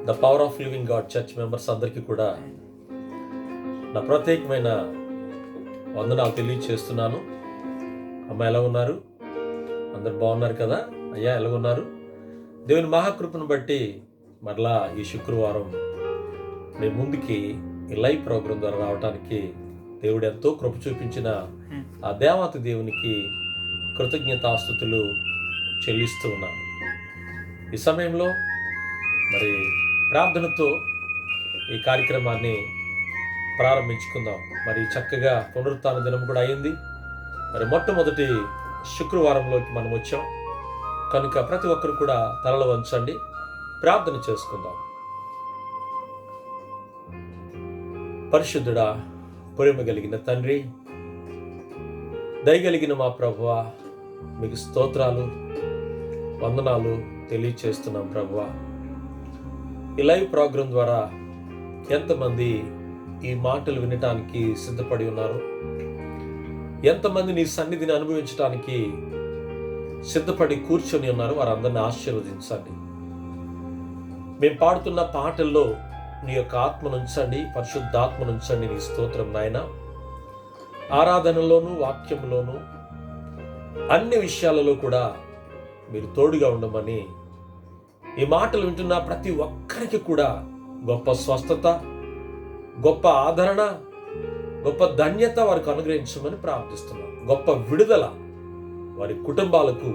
The power of living God church members అందరికీ కూడా నా ప్రత్యేకమైన వందనాలు తెలియచేస్తున్నాను. అమ్మ ఎలా ఉన్నారు? అందరు బాగున్నారు కదా? అయ్యా ఎలా ఉన్నారు? దేవుని మహాకృపను బట్టి మరలా ఈ శుక్రవారం నేను ముందుకి ఈ లైవ్ ప్రోగ్రాం ద్వారా రావడానికి దేవుడు ఎంతో కృప చూపించిన ఆ దేవాతి దేవునికి కృతజ్ఞతాస్తుతులు చెల్లిస్తూ ఉన్నాను. ఈ సమయంలో మరి ప్రార్థనతో ఈ కార్యక్రమాన్ని ప్రారంభించుకుందాం. మరి చక్కగా పునరుత్థాన దినం కూడా అయింది. మరి మొట్టమొదటి శుక్రవారంలోకి మనం వచ్చాం కనుక ప్రతి ఒక్కరు కూడా తలలు వంచండి, ప్రార్థన చేసుకుందాం. పరిశుద్ధుడా, ప్రేమ కలిగిన తండ్రి, దయగలిగిన మా ప్రభువా, మీకు స్తోత్రాలు వందనాలు తెలియచేస్తున్నాం ప్రభువా. ఈ లైవ్ ప్రోగ్రాం ద్వారా ఎంతమంది ఈ మాటలు వినటానికి సిద్ధపడి ఉన్నారు, ఎంతమంది నీ సన్నిధిని అనుభవించడానికి సిద్ధపడి కూర్చొని ఉన్నారు, వారందరిని ఆశీర్వదించండి. మేము పాడుతున్న పాటల్లో నీ యొక్క ఆత్మను ఉంచండి, పరిశుద్ధాత్మను ఉంచండి. నీ స్తోత్రం నాయన. ఆరాధనలోను వాక్యంలోను అన్ని విషయాలలో కూడా మీరు తోడుగా ఉండమని, ఈ మాటలు వింటున్న ప్రతి ఒక్కరికి కూడా గొప్ప స్వస్థత, గొప్ప ఆదరణ, గొప్ప ధన్యత వారికి అనుగ్రహించమని ప్రార్థిస్తున్నాం. గొప్ప విడుదల వారి కుటుంబాలకు,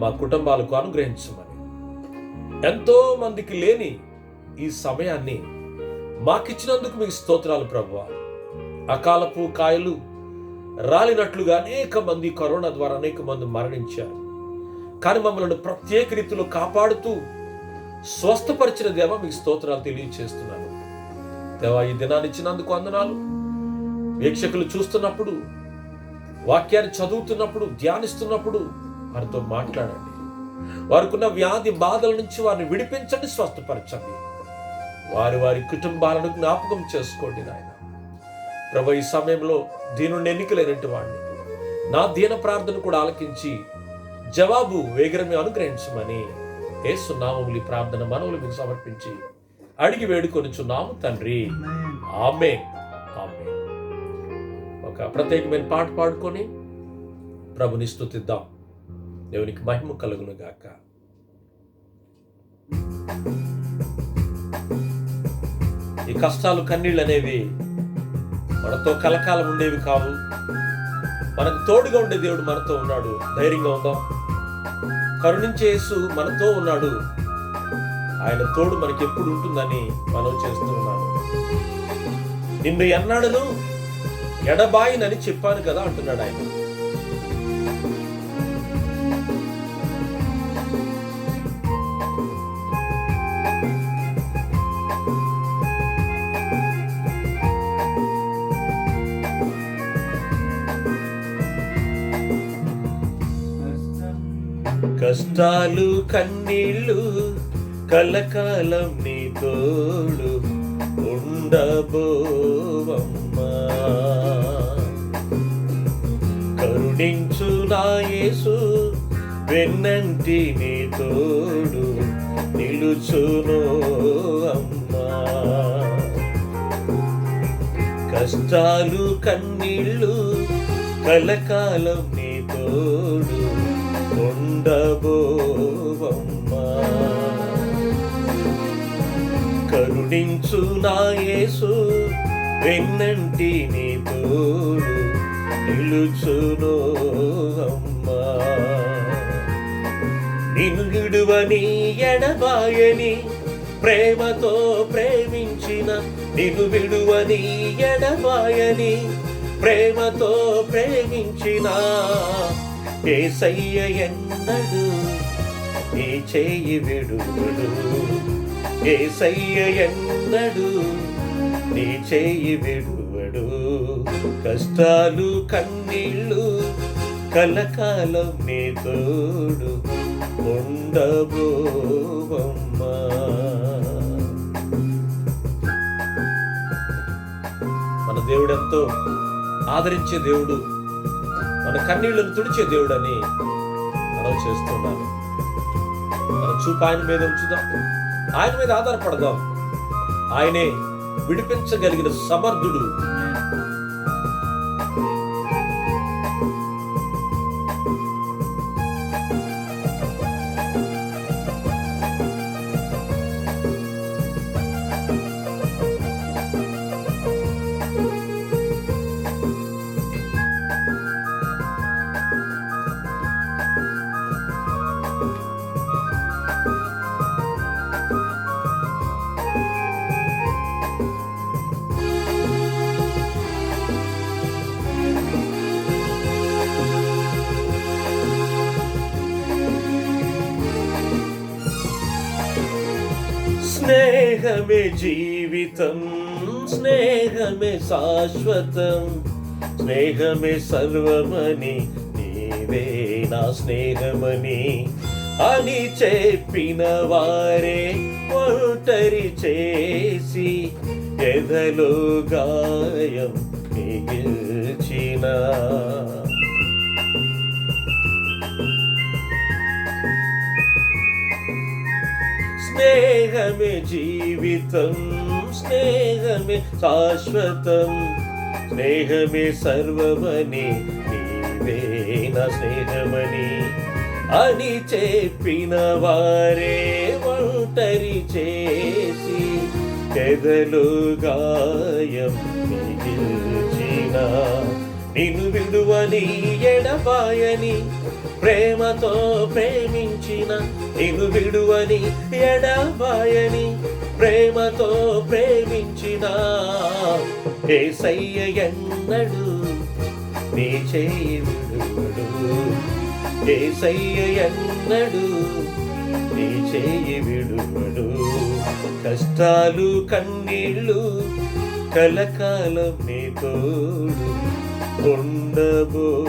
మా కుటుంబాలకు అనుగ్రహించమని, ఎంతో మందికి లేని ఈ సమయాన్ని మాకిచ్చినందుకు మీకు స్తోత్రాలు ప్రభువా. అకాలపు కాయలు రాలినట్లుగా అనేక మంది కరోనా ద్వారా అనేక మంది మరణించారు. కానీ మమ్మల్ని ప్రత్యేక రీతిలో కాపాడుతూ స్వస్థపరిచిన దేవా మీకు స్తోత్రాలు తెలియజేస్తున్నాను. దేవా, ఈ దినాన్ని ఇచ్చినందుకు వందనాలు. వీక్షకులు చూస్తున్నప్పుడు, వాక్యాన్ని చదువుతున్నప్పుడు, ధ్యానిస్తున్నప్పుడు వారితో మాట్లాడండి. వారికున్న వ్యాధి బాధల నుంచి వారిని విడిపించండి, స్వస్థపరచండి. వారి కుటుంబాలను జ్ఞాపకం చేసుకోండి నాయన. ప్రభు, ఈ సమయంలో దీనుని ఎన్నికలేనట్టు వాడిని నా దీన ప్రార్థన కూడా ఆలకించి జవాబు వేగరమే అనుగ్రహించమని యేసు నామములో ఈ ప్రార్థన మనవులు మీకు సమర్పించి అడిగి వేడుకొనిచున్నాము తండ్రి. ఆమేన్. ఆమేన్. ఒక ప్రత్యేకమైన పాట పాడుకొని ప్రభుని స్తుతిద్దాం. దేవునికి మహిమ కలుగును గాక. ఈ కష్టాలు కన్నీళ్ళు అనేవి మనతో కలకాలం ఉండేవి కావు. మనకు తోడుగా ఉండే దేవుడు మనతో ఉన్నాడు. ధైర్యంగా ఉందాం. కరుణించే యేసు మనతో ఉన్నాడు. ఆయన తోడు మనకి ఎప్పుడు ఉంటుందని మనం చేస్తూ ఉన్నాము. నిన్ను ఎన్నాడును ఎడబాయినని చెప్పాను కదా అంటున్నాడు ఆయన. కష్టాలు కన్నీళ్ళు కలకాలం నీ తోడు ఉండబోవమ్మా. కరుణించు నా యేసు వెన్నంటి నీ తోడు నిలుచును అమ్మా. కష్టాలు కన్నీళ్ళు కలకాలం నీ తోడు ఉండబోవమ్మా. కరుణించు నా యేసు వెన్నంటి నీ తోడు నిలుచును అమ్మా. నిన్ను విడువని ఎడబాయని ప్రేమతో ప్రేమించిన, నిన్ను విడువని ఎడబాయని ప్రేమతో ప్రేమించిన యేసయ్య ఎన్నడు నీ చేయి విడువడు. యేసయ్య ఎన్నడు నీ చేయి విడువడు. కష్టాలు కన్నీళ్ళు కలకాలం నీ తోడు ఉండబోవమ్మా. మన దేవుడు ఎంతో ఆదరించే దేవుడు, మన కన్నీళ్లను తుడిచే దేవుడు అని మనం చేస్తున్నాము. మన చూపు ఆయన మీద ఉంచుదాం. ఆయన మీద ఆధారపడదాం. ఆయనే విడిపించగలిగిన సమర్థుడు. స్నేహమే జీవితం, స్నేహమే శాశ్వతం, స్నేహమే సర్వమని, నీవే నా స్నేహమని అని చెప్పిన వారే ఒంటరి చేసి ఎదలో గాయం మిగిల్చిన. స్నేహమే జీవితం, స్నేహమే శాశ్వతం, స్నేహమే సర్వమని, నీవే నా స్నేహమని అని చెప్పిన వారే ఒంటరి చేసి ఎదలో గాయం మిగిల్చిన. నిన్ను విడువని ఎడబాయని ప్రేమతో ప్రేమించిన, నిన్ను విడువని ఎడబాయని ప్రేమతో ప్రేమించిన యేసయ్య ఎన్నడు నీ చేయి విడువడు. యేసయ్య ఎన్నడు నీ చేయి విడువడు. కష్టాలు కన్నీళ్ళు కలకాలం నీ తోడు ఉండబోవమ్మా.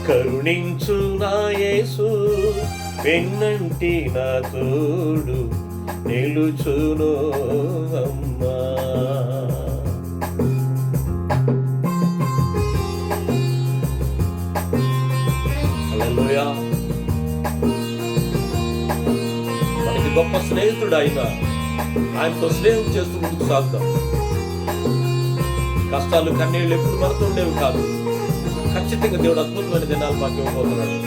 కరుణించు నా యేసు వెన్నంటి నా తోడు నిలుచును అమ్మా. హల్లెలూయా. మనకి గొప్ప స్నేహితుడు ఆయనతో స్నేహం చేస్తూ ముందుకు సాగుతాం. కష్టాలు కన్నీళ్ళు ఎప్పుడు మనతో ఉండేవి కాదు. ఖచ్చితంగా దేవుడు అద్భుతమైన దినాలు మాకు ఇవ్వబోతున్నాడు.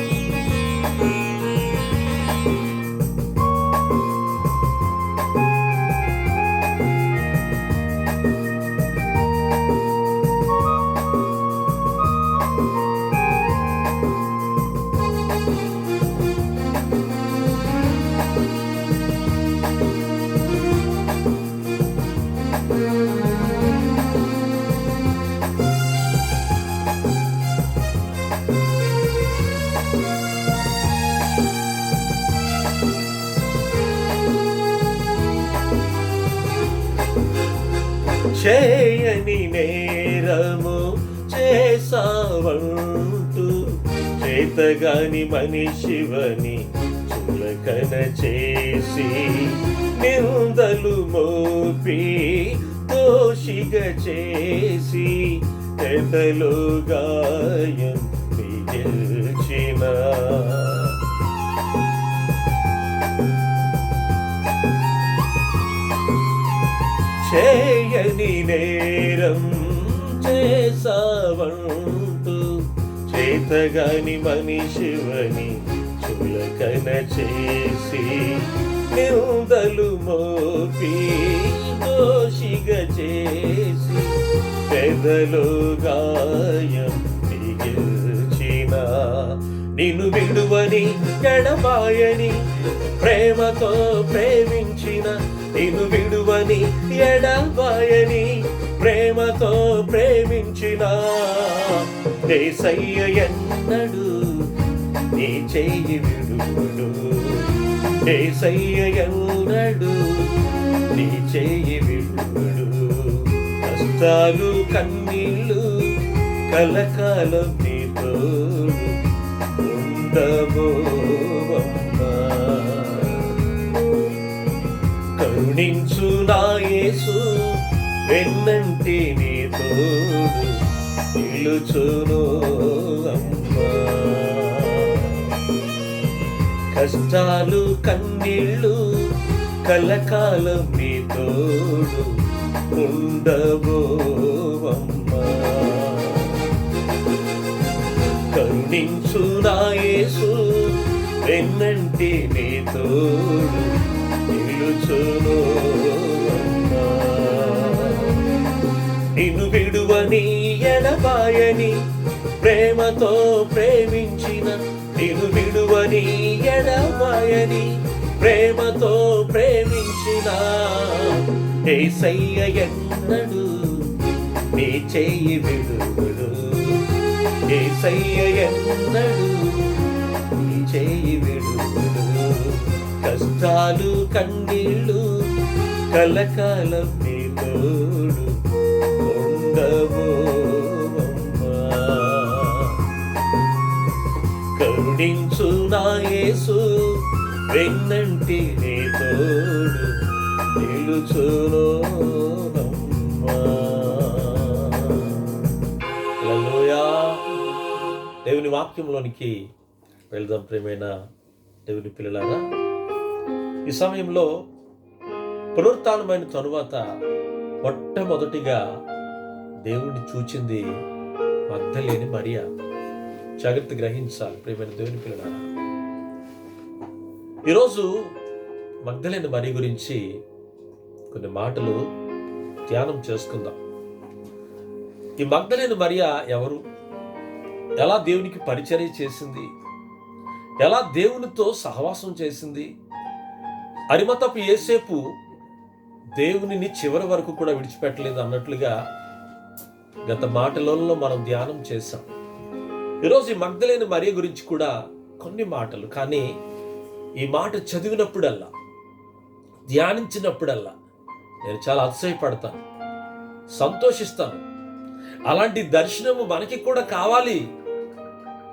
చేయని నేరము చేసావంటూ చేతగాని మనిషివని చులకన చేసి నిందలు మోపి దోషిగా చేసి ఎదలో గాయం మిగిల్చిన. చేయని నేరం చేసావంటూ చేతగాని మనిషివని చులకన చేసి నిందలు మోపి దోషిగా చేసి పెదలో గాయం మిగిల్చిన. నిన్ను విడువని ఎడబాయని ప్రేమతో ప్రేమించిన, నిన్ను విడువని ఎడబాయని ప్రేమతో ప్రేమించిన యేసయ్య ఎన్నడు నీ చేయి విడువడు. యేసయ్య ఎన్నడు నీ చేయి విడువడు. కష్టాలు కన్నీళ్ళు కలకాలం నీ తోడు ఉండబోవమ్మా. కరుణించు నా యేసు వెన్నంటి నీ తోడు నిలుచును అమ్మా. కష్టాలు కన్నీళ్ళు కలకాలం నీ తోడు ఉండబోవమ్మా. కరుణించు నా యేసు వెన్నంటి నీ తోడు నిలుచును అమ్మా. నిన్ను విడువని ఎడబాయని ప్రేమతో ప్రేమించిన, నిన్ను విడువని ఎడబాయని ప్రేమతో ప్రేమించిన యేసయ్య ఎన్నడు నీ చెయ్యి విడువడు. యేసయ్య ఎన్నడు నీ చెయ్యి విడువడు. కష్టాలు కన్నీళ్ళు కలకాలం నీ తోడు ఉండబోవమ్మా. కరుణించు నా యేసు వెన్నంటి నీ తోడు నిలుచును అమ్మా. హల్లెలూయా. దేవుని వాక్యంలోనికి వెళ్దాం. ప్రియమైన దేవుని పిల్లలారా, ఈ సమయంలో పునరుత్థానమైన తరువాత మొట్టమొదటిగా దేవుణ్ణి చూచింది మగ్దలేని మరియా. జాగ్రత్త గ్రహించాలి ప్రియమైన దేవుని పిల్లలారా. ఈరోజు మగ్దలేని మరియ గురించి కొన్ని మాటలు ధ్యానం చేసుకుందాం. ఈ మగ్దలేని మరియా ఎవరు? ఎలా దేవునికి పరిచర్య చేసింది? ఎలా దేవునితో సహవాసం చేసింది? అరిమతపు యేసేపు దేవునిని చివరి వరకు కూడా విడిచిపెట్టలేదు అన్నట్లుగా గత మాటలలో మనం ధ్యానం చేశాం. ఈరోజు ఈ మగ్దలేని మరియ గురించి కూడా కొన్ని మాటలు, కానీ ఈ మాట చదివినప్పుడల్లా, ధ్యానించినప్పుడల్లా నేను చాలా అతిశయపడతాను, సంతోషిస్తాను. అలాంటి దర్శనము మనకి కూడా కావాలి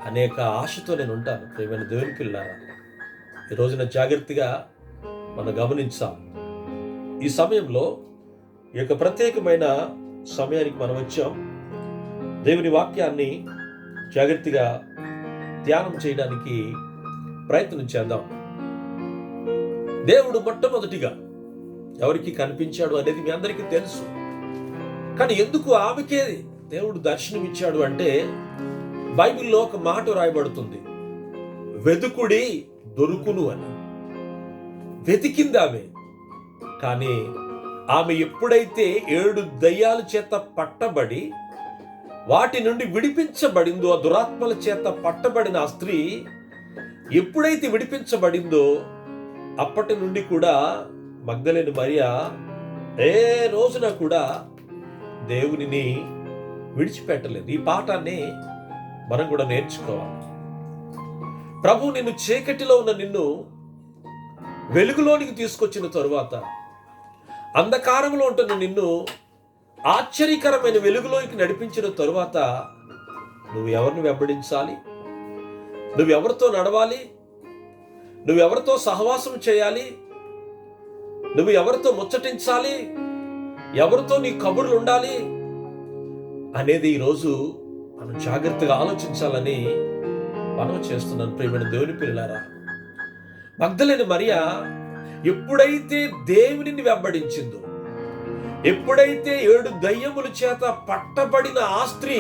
అనేక ఆశతో నేను ఉంటాను. ప్రియమైన దేవుని పిల్లారా, ఈ రోజున జాగ్రత్తగా మనం గమనించాం. ఈ సమయంలో ఈ యొక్క ప్రత్యేకమైన సమయానికి మనం వచ్చాం. దేవుని వాక్యాన్ని జాగ్రత్తగా ధ్యానం చేయడానికి ప్రయత్నం చేద్దాం. దేవుడు మొట్టమొదటిగా ఎవరికి కనిపించాడు అనేది మీ అందరికీ తెలుసు. కానీ ఎందుకు ఆమెకే దేవుడు దర్శనమిచ్చాడు అంటే, బైబిల్లో ఒక మాట రాయబడుతుంది, వెదుకుడి దొరుకును అని. వెతికింది ఆమె. కానీ ఆమె ఎప్పుడైతే 7 దయ్యాల చేత పట్టబడి వాటి నుండి విడిపించబడిందో, ఆ దురాత్మల చేత పట్టబడిన ఆ స్త్రీ ఎప్పుడైతే విడిపించబడిందో అప్పటి నుండి కూడా మగ్దలేని మరియా ఏ రోజున కూడా దేవునిని విడిచిపెట్టలేదు. ఈ పాఠాన్ని మనం కూడా నేర్చుకోవాలి. ప్రభు నిన్ను చీకటిలో ఉన్న నిన్ను వెలుగులోనికి తీసుకొచ్చిన తరువాత, అంధకారంలో ఉంటున్న నిన్ను ఆశ్చర్యకరమైన వెలుగులోకి నడిపించిన తరువాత నువ్వు ఎవరిని వెంబడించాలి? నువ్వెవరితో నడవాలి? నువ్వెవరితో సహవాసం చేయాలి? నువ్వు ఎవరితో ముచ్చటించాలి? ఎవరితో నీ కబుర్లు ఉండాలి అనేది ఈరోజు మనం జాగ్రత్తగా ఆలోచించాలని మనం చేస్తున్నాను. ప్రియమైన దేవుని పిల్లలారా, మగ్దలేని మరియా ఎప్పుడైతే దేవునిని వెంబడించిందో, ఎప్పుడైతే 7 దయ్యముల చేత పట్టబడిన ఆ స్త్రీ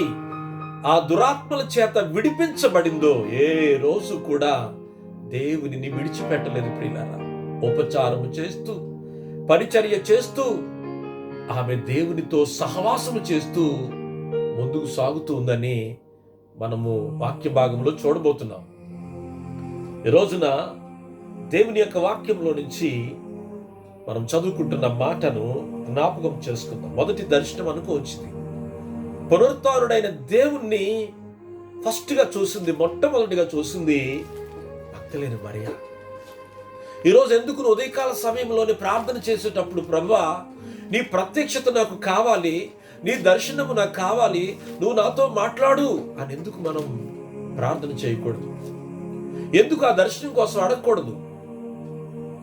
ఆ దురాత్మల చేత విడిపించబడిందో, ఏ రోజు కూడా దేవునిని విడిచిపెట్టలేదు. ప్రియులారా, ఉపచారము చేస్తూ, పరిచర్య చేస్తూ, ఆమె దేవునితో సహవాసము చేస్తూ ముందుకు సాగుతూ ఉందని మనము వాక్య భాగంలో చూడబోతున్నాం. ఈ రోజున దేవుని యొక్క వాక్యంలో నుంచి మనం చదువుకుంటున్న మాటను జ్ఞాపకం చేసుకుందాం. మొదటి దర్శనం అనుకోవచ్చింది. పునరుత్థానుడైన దేవుణ్ణి ఫస్ట్గా చూసింది, మొట్టమొదటిగా చూసింది మగ్దలేని మరియా. ఈరోజు ఎందుకు ఉదయకాల సమయంలోనే ప్రార్థన చేసేటప్పుడు, ప్రభువా నీ ప్రత్యక్షత నాకు కావాలి, నీ దర్శనము నాకు కావాలి, నువ్వు నాతో మాట్లాడు అని ఎందుకు మనం ప్రార్థన చేయకూడదు? ఎందుకు ఆ దర్శనం కోసం అడగకూడదు?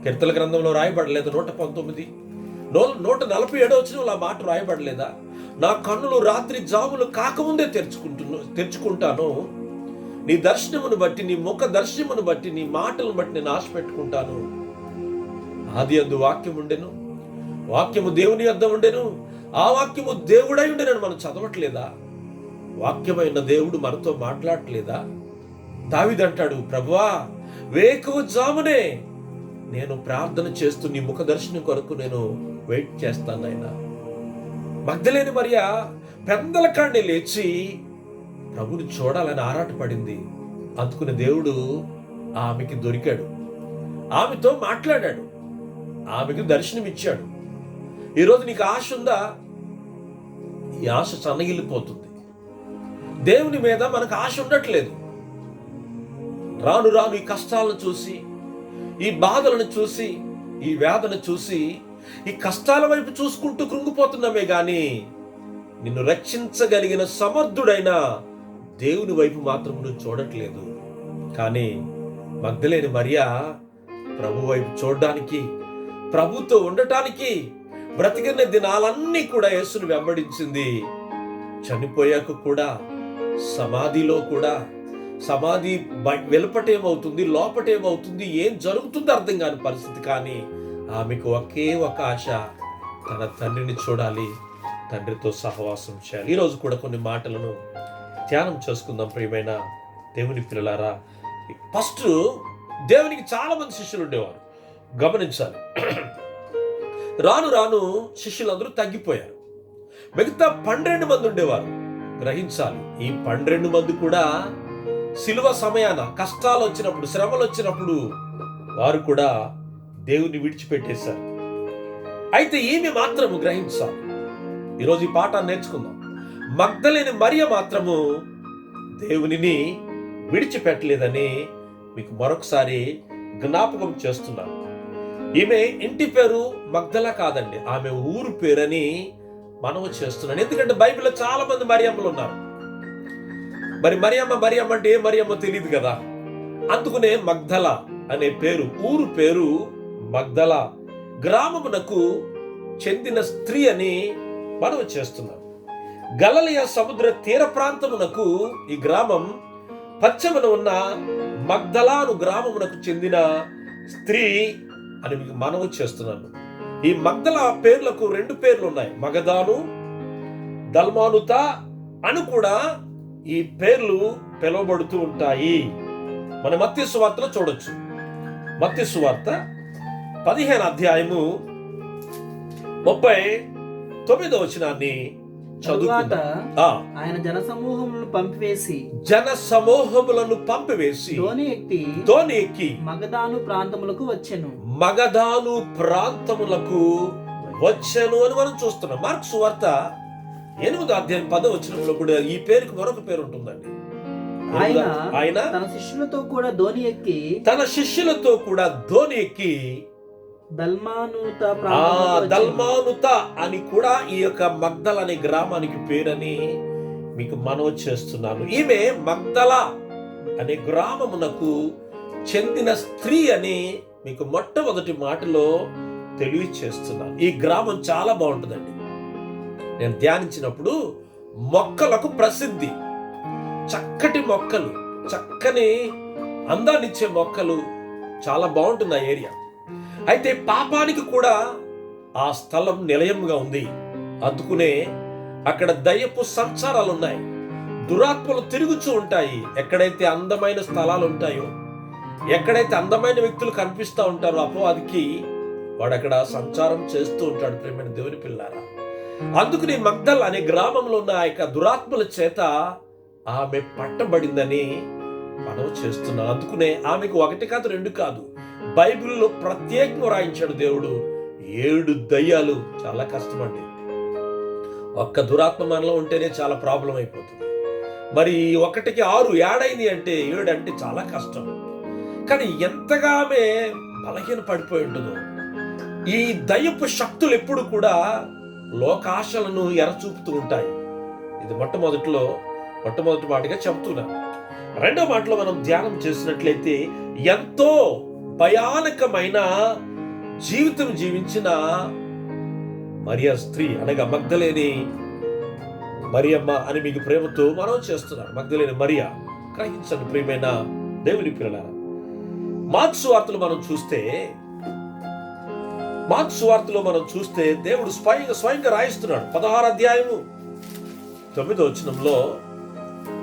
కీర్తన గ్రంథంలో రాయబడలేదు 119, 147 వచనంలో ఆ మాట రాయబడలేదా? నా కన్నులు రాత్రి జాములు కాకముందే తెరుచుకుంటాను, నీ దర్శనమును బట్టి, నీ ముఖ దర్శనమును బట్టి, నీ మాటలను బట్టి నేను ఆశ పెట్టుకుంటాను. ఆది అందు వాక్యం ఉండెను, వాక్యము దేవుని యొద్ద ఉండెను, ఆ వాక్యము దేవుడై ఉండెనని మనం చదవట్లేదా? వాక్యమైన దేవుడు మనతో మాట్లాడట్లేదా? దావీదు అంటాడు, ప్రభువా వేకువజామునే నేను ప్రార్థన చేస్తూ నీ ముఖ దర్శనం కొరకు నేను వెయిట్ చేస్తాను ఆయన. మగ్దలేని మరియా పెద్దల కాడిని లేచి ప్రభుని చూడాలని ఆరాటపడింది. అందుకుని దేవుడు ఆమెకి దొరికాడు, ఆమెతో మాట్లాడాడు, ఆమెకు దర్శనమిచ్చాడు. ఈరోజు నీకు ఆశ ఉందా? ఈ ఆశ సన్నగిల్లిపోతుంది. దేవుని మీద మనకు ఆశ ఉండట్లేదు. రాను రాను ఈ కష్టాలను చూసి, ఈ బాధలను చూసి, ఈ వేదన చూసి, ఈ కష్టాల వైపు చూసుకుంటూ కృంగిపోతున్నామే గాని నిన్ను రక్షించగలిగిన సమర్థుడైన దేవుని వైపు మాత్రం నువ్వు చూడట్లేదు. కానీ మగ్దలేని మరియా ప్రభు వైపు చూడడానికి, ప్రభుతో ఉండటానికి బ్రతికిన దినాలన్నీ కూడా యేసుని వెంబడించింది. చనిపోయాక కూడా, సమాధిలో కూడా, సమాధి వెలుపటేమవుతుంది, లోపటేమవుతుంది, ఏం జరుగుతుందో అర్థం కాని పరిస్థితి. కానీ ఆమెకు ఒకే ఒక ఆశ, తన తండ్రిని చూడాలి, తండ్రితో సహవాసం చేయాలి. ఈరోజు కూడా కొన్ని మాటలను ధ్యానం చేసుకుందాం. ప్రియమైన దేవుని పిల్లలారా, ఫస్ట్ దేవునికి చాలా మంది శిష్యులు ఉండేవారు. గమనించాలి, రాను రాను శిష్యులందరూ తగ్గిపోయారు. మిగతా 12 మంది ఉండేవారు. గ్రహించాలి, ఈ 12 మంది కూడా శిలువ సమయాన కష్టాలు వచ్చినప్పుడు, శ్రమలు వచ్చినప్పుడు వారు కూడా దేవుని విడిచిపెట్టేశారు. అయితే ఈమె మాత్రము గ్రహించాలి. ఈరోజు ఈ పాఠాన్ని నేర్చుకుందాం. మగ్దలేని మరియ మాత్రము దేవునిని విడిచిపెట్టలేదని మీకు మరొకసారి జ్ఞాపకం చేస్తున్నాను. ఈమె ఇంటి పేరు మగ్దల కాదండి, ఆమె ఊరు పేరని మనము చేస్తున్నాను. ఎందుకంటే బైబిల్లో చాలా మంది మరియమ్మలు ఉన్నారు. మరి మరియమ్మ అంటే ఏ మరియమ్మ తెలియదు కదా. అందుకునే మగ్దల అనే పేరు, ఊరు పేరు మగ్దల, గ్రామమునకు చెందిన స్త్రీ అని మనం చేస్తున్నాం. గలిలయ సముద్ర తీర ప్రాంతమునకు ఈ గ్రామం, పశ్చిమన ఉన్న మగ్దలాను గ్రామమునకు చెందిన స్త్రీ అని మీకు మనవి చేస్తున్నాను. ఈ మగ్దల పేర్లకు 2 పేర్లు ఉన్నాయి, మగదాను, దల్మానుత అని కూడా ఈ పేర్లు పిలువబడుతూ ఉంటాయి. మన మత్తయి సువార్తలో చూడొచ్చు. మత్తయి సువార్త 15వ అధ్యాయము 39వ వచనాన్ని చదువుకుందాం. ఆయన జనసమూహములను పంపివేసి దోణి ఎక్కి మగదాను ప్రాంతములకు వచ్చెను అని మనం చూస్తున్నాం. మార్కు సువార్త 8వ అధ్యాయం 10వ వచనంలో కూడా ఈ పేరుకి మరొక పేరు ఉంటుందండి. ఆయన తన శిష్యులతో కూడా దోణి ఎక్కి దల్మానుత అని కూడా ఈ యొక్క మగ్దల అనే గ్రామానికి పేరని మీకు మనవి చేస్తున్నాను. ఈమె మగ్దల అనే గ్రామమునకు చెందిన స్త్రీ అని మీకు మొట్టమొదటి మాటలో తెలియచేస్తున్నాను. ఈ గ్రామం చాలా బాగుంటుందండి. నేను ధ్యానించినప్పుడు మొక్కలకు ప్రసిద్ధి, చక్కటి మొక్కలు, చక్కని అందాన్నిచ్చే మొక్కలు, చాలా బాగుంటుంది ఆ ఏరియా. అయితే పాపానికి కూడా ఆ స్థలం నిలయంగా ఉంది. అందుకునే అక్కడ దయ్యపు సంచారాలు ఉన్నాయి, దురాత్మలు తిరుగుతూ ఉంటాయి. ఎక్కడైతే అందమైన స్థలాలు ఉంటాయో, ఎక్కడైతే అందమైన వ్యక్తులు కనిపిస్తూ ఉంటారో అపవాదికి వాడు అక్కడ సంచారం చేస్తూ ఉంటాడు. ప్రియమైన దేవుని పిల్లారా, అందుకని మగ్దల్ అనే గ్రామంలో ఉన్న ఆ యొక్క దురాత్మల చేత ఆమె పట్టబడిందని మనం చేస్తున్నాం. అందుకునే ఆమెకు 1 కాదు 2 కాదు, బైబిల్లో ప్రత్యేకంగా రాయించాడు దేవుడు. 7 దయ్యాలు. చాలా కష్టం అండి. ఒక్క దురాత్మ మనలో ఉంటేనే చాలా ప్రాబ్లం అయిపోతుంది. మరి 1కి 6 యాడ్ అయింది అంటే 7 అంటే చాలా కష్టం. కానీ ఎంతగా ఆమె బలహీన పడిపోయి ఉంటుందో. ఈ దయ్యపు శక్తులు ఎప్పుడు కూడా లోకాశలను ఎరచూపుతూ ఉంటాయి. ఇది మొట్టమొదటి మాటగా చెప్తున్నాను. 2వ మాటలో మనం ధ్యానం చేసినట్లయితే ఎంతో భయానకమైన జీవితం జీవించిన మరియ స్త్రీ అనగా మగ్దలేని మరియమ్మ అని మీకు ప్రేమతో మనం చేస్తున్నాను. మగ్దలేని మరియ గ్రహించండి ప్రియమైన దేవుని పిల్లలారా. మార్క్స్ వార్తలు మనం చూస్తే దేవుడు స్వయంగా రాయిస్తున్నాడు. 16 అధ్యాయము 9వ వచనంలో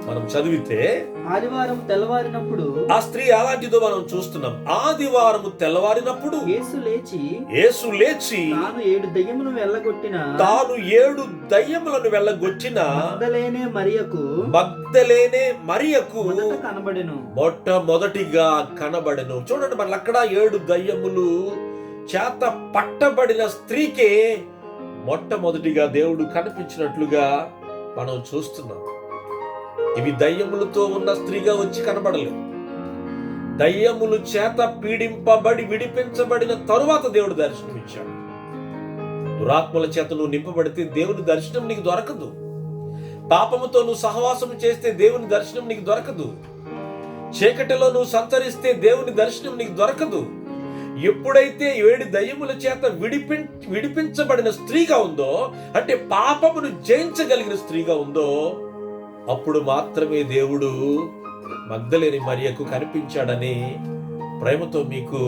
మనం చదివితే ఆదివారం తెల్లవారినప్పుడు ఆ స్త్రీ అలాంటిదో మనం చూస్తున్నాం. ఆదివారము తెల్లవారినప్పుడు యేసు లేచి తాను 7 దయ్యములను వెళ్ళగొట్టిన మగ్దలేనే మరియకు కనబడెను. మొట్టమొదటిగా కనబడెను. చూడండి, మళ్ళీ అక్కడ 7 దయ్యములు చేత పట్టబడిన స్త్రీకే మొట్టమొదటిగా దేవుడు కనిపించినట్లుగా మనం చూస్తున్నాం. ఇవి దయ్యములతో ఉన్న స్త్రీగా వచ్చి కనబడలేదు. దయ్యములు చేత పీడింపబడి విడిపించబడిన తరువాత దేవుడు దర్శనమిచ్చాడు. దురాత్మల చేత నువ్వు నింపబడితే దేవుని దర్శనం నీకు దొరకదు. పాపముతో నువ్వు సహవాసం చేస్తే దేవుని దర్శనం నీకు దొరకదు. చీకటిలో నువ్వు సంచరిస్తే దేవుని దర్శనం నీకు దొరకదు. ఎప్పుడైతే 7 దయ్యముల చేత విడిపించబడిన స్త్రీగా ఉందో, అంటే పాపమును జయించగలిగిన స్త్రీగా ఉందో, అప్పుడు మాత్రమే దేవుడు మగ్దలేని మరియకు కనిపించాడని ప్రేమతో మీకు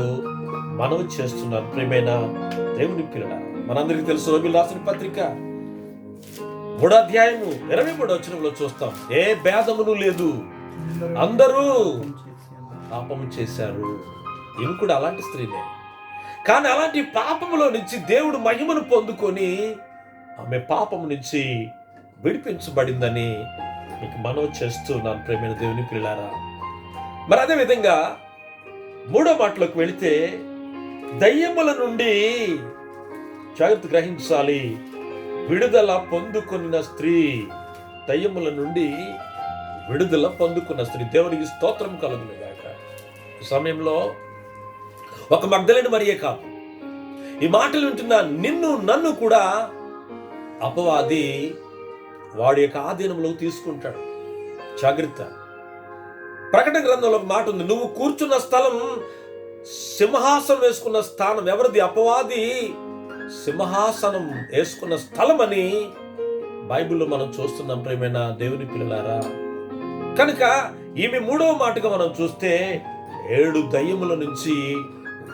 మనవి చేస్తున్నాను. ప్రియమైన దేవుని పిల్లలారా, మనందరికీ తెలుసు రోమిలు రాసిన పత్రిక 3వ అధ్యాయము 23వ వచనంలో చూస్తాం, ఏ భేదమును లేదు, అందరూ పాపము చేశారు. ఈమె కూడా అలాంటి స్త్రీనే. కానీ అలాంటి పాపములో నుంచి దేవుడు మహిమను పొందుకొని ఆమె పాపము నుంచి విడిపించబడిందని మీకు మనవి చేస్తున్నాను ప్రేమైన దేవుని పిల్లారా. మరి అదే విధంగా 3వ మాటలోకి వెళితే, దయ్యముల నుండి జాగ్రత్త గ్రహించాలి, విడుదల పొందుకున్న స్త్రీ. దయ్యముల నుండి విడుదల పొందుకున్న స్త్రీ. దేవునికి స్తోత్రం కలుగును గాక. ఈ సమయంలో ఒక మగ్దలేని మరియే కాదు, ఈ మాటలు వింటున్న నిన్ను నన్ను కూడా అపవాది వాడి యొక్క ఆధీనంలో తీసుకుంటాడు. జాగ్రత్త. ప్రకటన గ్రంథంలో ఒక మాట ఉంది, నువ్వు కూర్చున్న స్థలం సింహాసనం వేసుకున్న స్థానం ఎవరిది? అపవాది సింహాసనం వేసుకున్న స్థలం అని బైబిల్లో మనం చూస్తున్నాం ప్రియమైన దేవుని పిల్లలారా. కనుక ఈమె 3వ మాటగా మనం చూస్తే 7 దయ్యముల నుంచి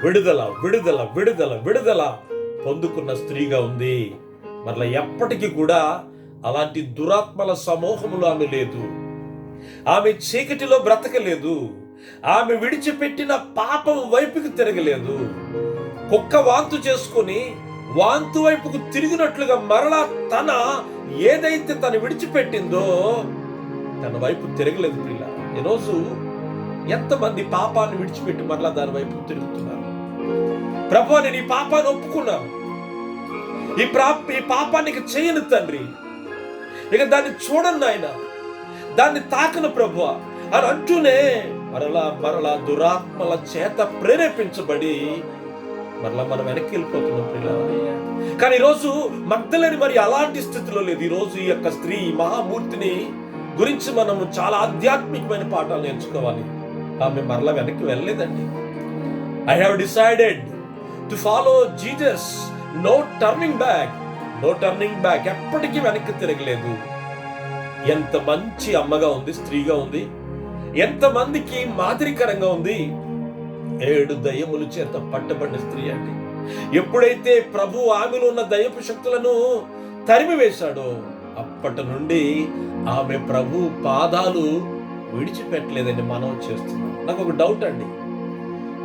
విడుదల విడుదల విడుదల విడుదల పొందుకున్న స్త్రీగా ఉంది. మరలా ఎప్పటికీ కూడా అలాంటి దురాత్మల సమూహములు ఆమె లేదు. ఆమె చీకటిలో బ్రతకలేదు. ఆమె విడిచిపెట్టిన పాపం వైపుకి తిరగలేదు. కుక్క వాంతు చేసుకొని వాంతు వైపుకు తిరిగినట్లుగా మరలా ఏదైతే తను విడిచిపెట్టిందో తన వైపు తిరగలేదు. పిల్ల, ఈరోజు ఎంతమంది పాపాన్ని విడిచిపెట్టి మరలా దాని వైపు తిరుగుతున్నారు. ప్రభువా, నేను ఈ పాపాన్ని ఒప్పుకున్నాను, ఈ పాపానికి చేయను తండ్రి, ఇక దాన్ని చూడండి ఆయన, దాన్ని తాకను ప్రభువా అని అంటూనే మరలా దురాత్మల చేత ప్రేరేపించబడి మరలా మనం వెనక్కి వెళ్ళిపోతున్నాం పిల్లలు. కానీ ఈరోజు మగ్దలేని మరి అలాంటి స్థితిలో లేదు. ఈరోజు ఈ యొక్క స్త్రీ, ఈ మహామూర్తిని గురించి మనము చాలా ఆధ్యాత్మికమైన పాఠాలు నేర్చుకోవాలి. ఆమె మరలా వెనక్కి వెళ్ళలేదండి. I have decided to follow Jesus, no turning back, no turning back. ఎప్పటికీ వెనక్కి తిరగలేదు. ఎంత మంచి అమ్మగా ఉంది, స్త్రీగా ఉంది, ఎంతమందికి మాదిరికరంగా ఉంది. 7 దయ్యముల చేత పట్టబడిన స్త్రీ అండి. ఎప్పుడైతే ప్రభు ఆమెలో ఉన్న దయ్యపు శక్తులను తరిమి వేశాడో అప్పటి నుండి ఆమె ప్రభు పాదాలు విడిచిపెట్టలేదని మనం చేస్తున్నాం. నాకు ఒక డౌట్ అండి,